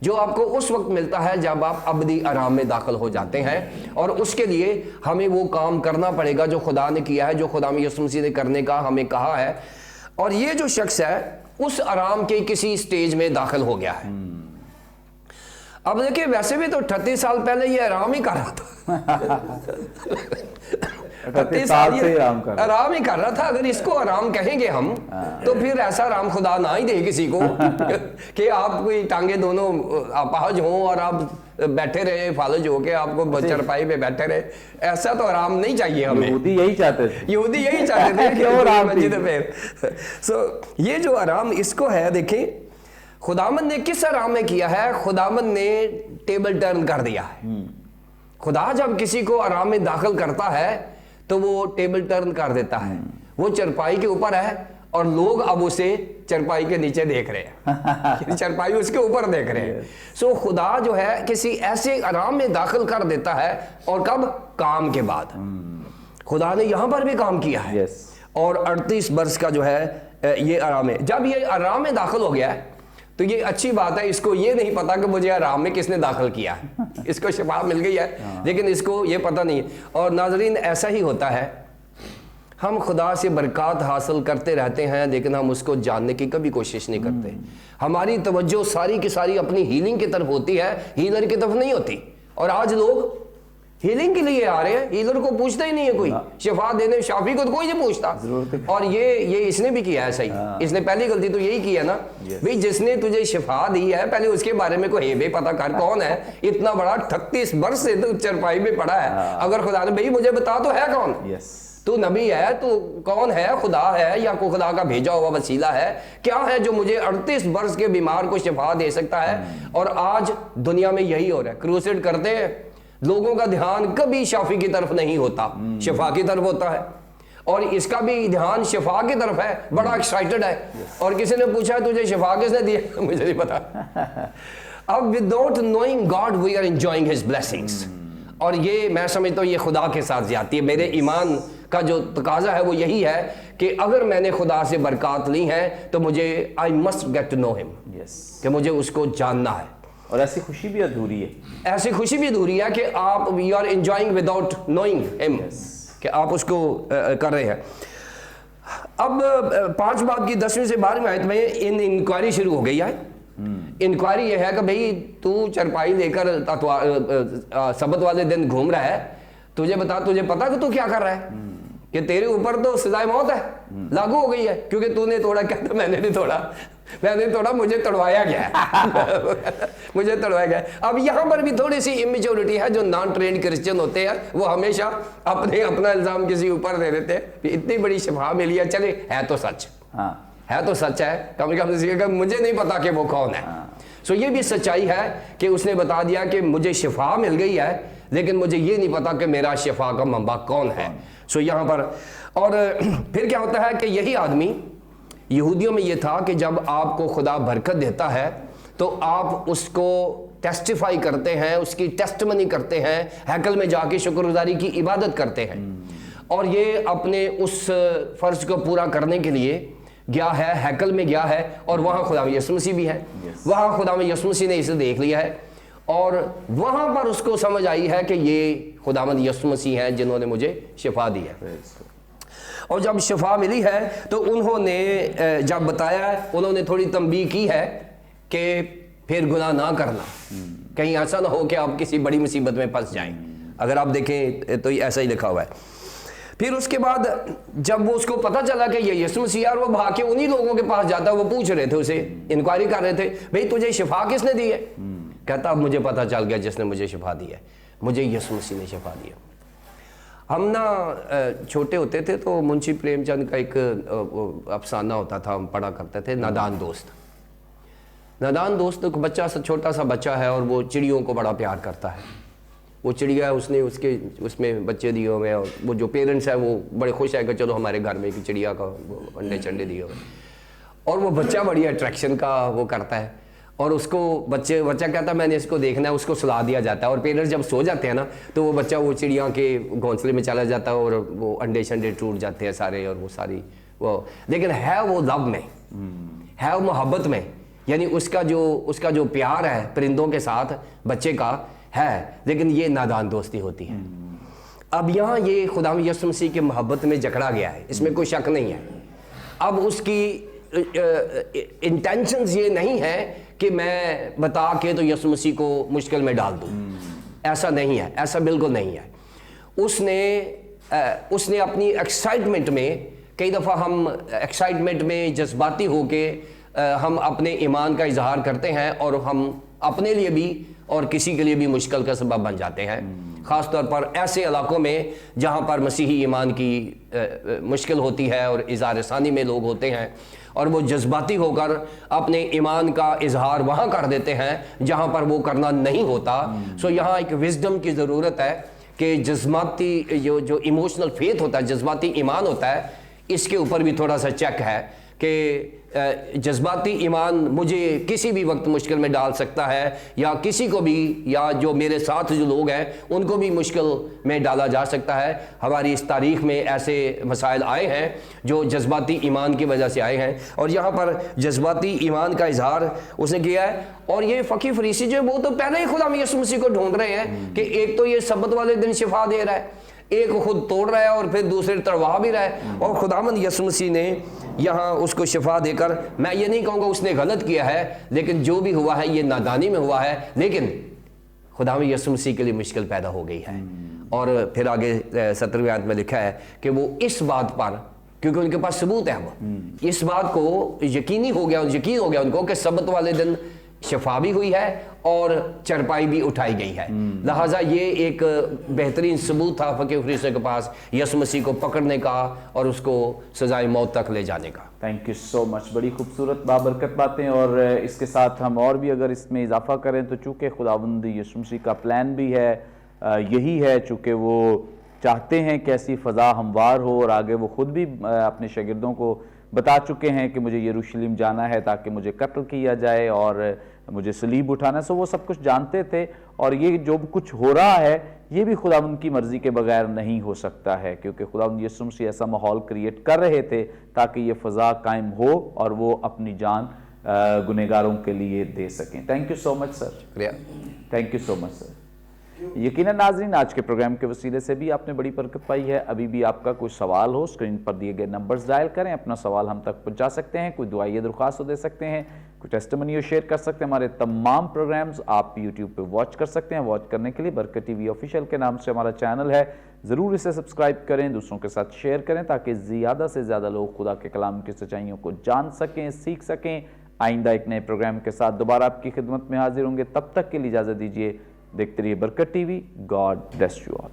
جو آپ کو اس وقت ملتا ہے جب آپ ابدی آرام میں داخل ہو جاتے ہیں، اور اس کے لیے ہمیں وہ کام کرنا پڑے گا جو خدا نے کیا ہے، جو خدا یسوع مسیح نے کرنے کا ہمیں کہا ہے۔ اور یہ جو شخص ہے اس آرام کے کسی سٹیج میں داخل ہو گیا ہے۔ اب دیکھیں، ویسے بھی تو 38 سال پہلے یہ آرام ہی کر رہا تھا، 38 साल से आराम ही कर रहा था। अगर इसको आराम कहेंगे हम तो फिर ऐसा आराम खुदा ना ही दे किसी को कि आप कोई टांगे दोनों अपाहज हों और आप बैठे रहे फालज होके, आपको चरपाई पे बैठे रहे। ऐसा तो आराम नहीं चाहिए हमें। यहूदी यही चाहते थे, यहूदी यही चाहते थे कि आराम पे। सो ये जो आराम इसको है, देखिए खुदामंद ने किस आराम में किया है? खुदामंद ने टेबल टर्न कर दिया है। खुदा जब किसी को आराम में दाखिल करता है तो वो टेबल टर्न कर देता है। वो चरपाई के ऊपर है और लोग अब उसे चरपाई के नीचे देख रहे हैं चरपाई उसके ऊपर देख रहे हैं। सो खुदा जो है किसी ऐसे आराम में दाखिल कर देता है, और कब? काम के बाद। खुदा ने यहां पर भी काम किया है। और 38 वर्ष का जो है ये आराम है। जब ये आराम में दाखिल हो गया है तो ये अच्छी बात है। इसको ये नहीं पता कि मुझे आराम में किसने दाखिल किया है। इसको शिफा मिल गई है लेकिन इसको ये पता नहीं है। और नाजरीन, ऐसा ही होता है, हम खुदा से बरकत हासिल करते रहते हैं लेकिन हम उसको जानने की कभी कोशिश नहीं करते। हमारी तवज्जो सारी की सारी अपनी हीलिंग की तरफ होती है, हीलर की तरफ नहीं होती। और आज लोग हीलिंग के लिए आ रहे हैं, हीलर को पूछता ही नहीं है कोई, शिफा देने शाफी को तो कोई नहीं पूछता। और ये इसने भी किया है सही। इसने पहली गलती तो यही की है ना भाई, जिसने तुझे शिफा दी है पहले उसके बारे में कोई हेबे पता कर, कौन है? इतना बड़ा 38 वर्ष से तो चरपाई में पड़ा है। अगर खुदा ने भाई मुझे बता तो है कौन? तू नबी है, तू कौन है? खुदा है या कोई खुदा का भेजा हुआ वसीला है? क्या है जो मुझे 38 वर्ष के बीमार को शिफा दे सकता है? और आज दुनिया में यही हो रहा है। क्रूसेड करते हैं, लोगों का ध्यान कभी शाफी की तरफ नहीं होता, शिफा की तरफ होता है। और इसका भी ध्यान शिफा की तरफ है, बड़ा एक्साइटेड है। और किसी ने पूछा तुझे शिफा किसने दिया? मुझे नहीं पता। अब without knowing God we are enjoying his blessings. और ये मैं समझता हूँ ये खुदा के साथ ज्यादती है। मेरे ईमान का जो तकाजा है वो यही है कि अगर मैंने खुदा से बरकत ली है तो मुझे I must get to know him, कि मुझे उसको जानना है। और ऐसी खुशी भी अधूरी है, ऐसी खुशी भी अधूरी है कि आप you are enjoying without knowing him, कि आप उसको कर रहे हैं। अब 5 बाब की 10वीं से 12वीं आयत में इंक्वायरी शुरू हो गई है। इंक्वायरी ये है कि भाई तू चरपाई लेकर सबत वाले दिन घूम रहा है, तुझे पता कि तू क्या कर रहा है? कि तेरे ऊपर तो सजाए मौत है, लागू हो गई है, क्योंकि तूने तोड़ा। कहता मैंने नहीं तोड़ा, मुझे तोड़वाया गया मुझे तोड़वाया गया। अब यहां पर भी थोड़ी सी इमेच्योरिटी है। जो नॉन ट्रेंड क्रिश्चियन होते हैं वो हमेशा अपना इल्जाम किसी ऊपर दे देते हैं। इतनी बड़ी शिफा मिली है, चले है तो सच, है तो सच है, कम से कम मुझे नहीं पता कि वो कौन है। सो ये भी सच्चाई है कि उसने बता दिया कि मुझे शिफा मिल गई है लेकिन मुझे ये नहीं पता कि मेरा शिफा का मंबा कौन है। सो यहाँ पर और फिर क्या होता है कि यही आदमी, यहूदियों में ये था कि जब आपको खुदा बरकत देता है तो आप उसको टेस्टिफाई करते हैं, उसकी टेस्टमनी करते हैं, हैकल में जाके शुक्रगुजारी की इबादत करते हैं। और ये अपने उस फर्ज को पूरा करने के लिए गया है, हैकल में गया है, और वहाँ खुदा में यीशु मसीह भी है। वहाँ खुदा में यीशु मसीह ने इसे देख लिया है और वहाँ पर उसको समझ आई है कि ये खुदावंद यीशु मसीह हैं जिन्होंने मुझे शिफा दी है। और जब शिफा मिली है तो उन्होंने जब बताया, उन्होंने थोड़ी तंबीह की है कि फिर गुनाह ना करना, कहीं ऐसा ना हो कि आप किसी बड़ी मुसीबत में फंस जाएं। अगर आप देखें तो ऐसा ही लिखा हुआ है। फिर उसके बाद जब वो उसको पता चला कि ये यीशु मसीह, और वो भाग के उन्हीं लोगों के पास जाता, वो पूछ रहे थे उसे, इंक्वायरी कर रहे थे, भाई तुझे शिफा किसने दी है? कहता अब मुझे पता चल गया जिसने मुझे शिफा दी है, मुझे यीशु मसीह ने शिफा दी है। हम ना छोटे होते थे तो मुंशी प्रेमचंद का एक अफसाना होता था, हम पढ़ा करते थे, नादान दोस्त। नादान दोस्त एक बच्चा सा, छोटा सा बच्चा है और वो चिड़ियों को बड़ा प्यार करता है। वो चिड़िया उसने उसमें बच्चे दिए हुए हैं और वो जो पेरेंट्स है वो बड़े खुश है कि चलो हमारे घर में एक चिड़िया का अंडे चंडे दिए हुए। और वो बच्चा बड़ी अट्रैक्शन का वो करता है और उसको बच्चा कहता है मैंने इसको देखना है, उसको सुला दिया जाता है। और पेरेंट्स जब सो जाते हैं ना तो वो बच्चा वो चिड़िया के घोंसले में चला जाता है और वो अंडे शंडे टूट जाते हैं सारे, और वो सारी वो, लेकिन है वो लव में, है वो मोहब्बत में, यानी उसका जो प्यार है परिंदों के साथ बच्चे का है, लेकिन ये नादान दोस्ती होती है। अब यहाँ ये खुदा यीशु मसीह की मोहब्बत में जकड़ा गया है, इसमें कोई शक नहीं है। अब उसकी इंटेंशंस ये नहीं है कि मैं बता के तो यीशु मसीह को मुश्किल में डाल दूं, ऐसा नहीं है, ऐसा बिल्कुल नहीं है। उसने उसने अपनी एक्साइटमेंट में, कई दफ़ा हम एक्साइटमेंट में जज्बाती होके हम अपने ईमान का इजहार करते हैं और हम अपने लिए भी और किसी के लिए भी मुश्किल का सबब बन जाते हैं, ख़ास तौर पर ऐसे इलाकों में जहाँ पर मसीही ईमान की मुश्किल होती है और इज़हार सानी में लोग होते हैं और वो जज्बाती होकर अपने ईमान का इजहार वहाँ कर देते हैं जहाँ पर वो करना नहीं होता। सो यहाँ एक विजडम की ज़रूरत है कि जज्बाती जो इमोशनल फेथ होता है, जज्बाती ईमान होता है, इसके ऊपर भी थोड़ा सा चेक है कि जज्बाती ईमान मुझे किसी भी वक्त मुश्किल में डाल सकता है या किसी को भी, या जो मेरे साथ जो लोग हैं उनको भी मुश्किल में डाला जा सकता है। हमारी इस तारीख़ में ऐसे मसाइल आए हैं जो जज्बाती ईमान की वजह से आए हैं और यहाँ पर जज्बाती ईमान का इजहार उसने किया है। और ये फ़कीह फरीसी जो वो तो पहले ही खुदा यीशु मसीह को ढूंढ रहे हैं कि एक तो ये सब्बत वाले दिन शिफा दे रहा है, एक खुद तोड़ रहा है और फिर दूसरे तरवा भी रहा है, और खुदावंद यीशु मसीह ने यहाँ उसको शिफा देकर, मैं ये नहीं कहूँगा उसने गलत किया है, लेकिन जो भी हुआ है ये नादानी में हुआ है, लेकिन खुदावंद यीशु मसीह के लिए मुश्किल पैदा हो गई है। और फिर आगे 17वीं आयत में लिखा है कि वो इस बात पर, क्योंकि उनके पास सबूत है, वो इस बात को यकीन हो गया उनको कि सब्त वाले दिन शिफा भी हुई है और चरपाई भी उठाई गई है। लिहाजा ये एक बेहतरीन सबूत था फ़कीह फरीसी के पास यीशु मसीह को पकड़ने का और उसको सजाए मौत तक ले जाने का। थैंक यू सो मच, बड़ी खूबसूरत बाबरकत बातें। और इसके साथ हम और भी अगर इसमें इजाफा करें तो चूँकि खुदावंद यीशु मसीह का प्लान भी है यही है, चूँकि वो चाहते हैं कि ऐसी फ़ज़ा हमवार हो, और आगे वो ख़ुद भी अपने शागिर्दों को बता चुके हैं कि मुझे यरूशलेम जाना है ताकि मुझे कत्ल किया जाए और मुझे सलीब उठाना है। सो वो सब कुछ जानते थे, और ये जो कुछ हो रहा है ये भी खुदावंद की मर्ज़ी के बगैर नहीं हो सकता है, क्योंकि खुदावंद यीशु मसीह ऐसा माहौल क्रिएट कर रहे थे ताकि ये फ़ज़ा कायम हो और वो अपनी जान गुनहगारों के लिए दे सकें। Thank you so much sir. शुक्रिया, thank you so much sir. यकीनन नाज़रीन, आज के प्रोग्राम के वसीले से भी आपने बड़ी बरकत पाई है। अभी भी आपका कोई सवाल हो, स्क्रीन पर दिए गए नंबर्स डायल करें, अपना सवाल हम तक पहुंचा सकते हैं, कोई दुआई दरख्वास्त दे सकते हैं, कोई टेस्टिमनी शेयर कर सकते हैं। हमारे तमाम प्रोग्राम्स आप यूट्यूब पे वॉच कर सकते हैं। वॉच करने के लिए बरकत टीवी ऑफिशियल के नाम से हमारा चैनल है, ज़रूर इसे सब्सक्राइब करें, दूसरों के साथ शेयर करें ताकि ज़्यादा से ज़्यादा लोग खुदा के कलाम की सच्चाइयों को जान सकें, सीख सकें। आइंदा एक नए प्रोग्राम के साथ दोबारा आपकी खिदमत में हाजिर होंगे, तब तक के लिए इजाज़त दीजिए। देखते रहिए बरकत TV. God bless you all.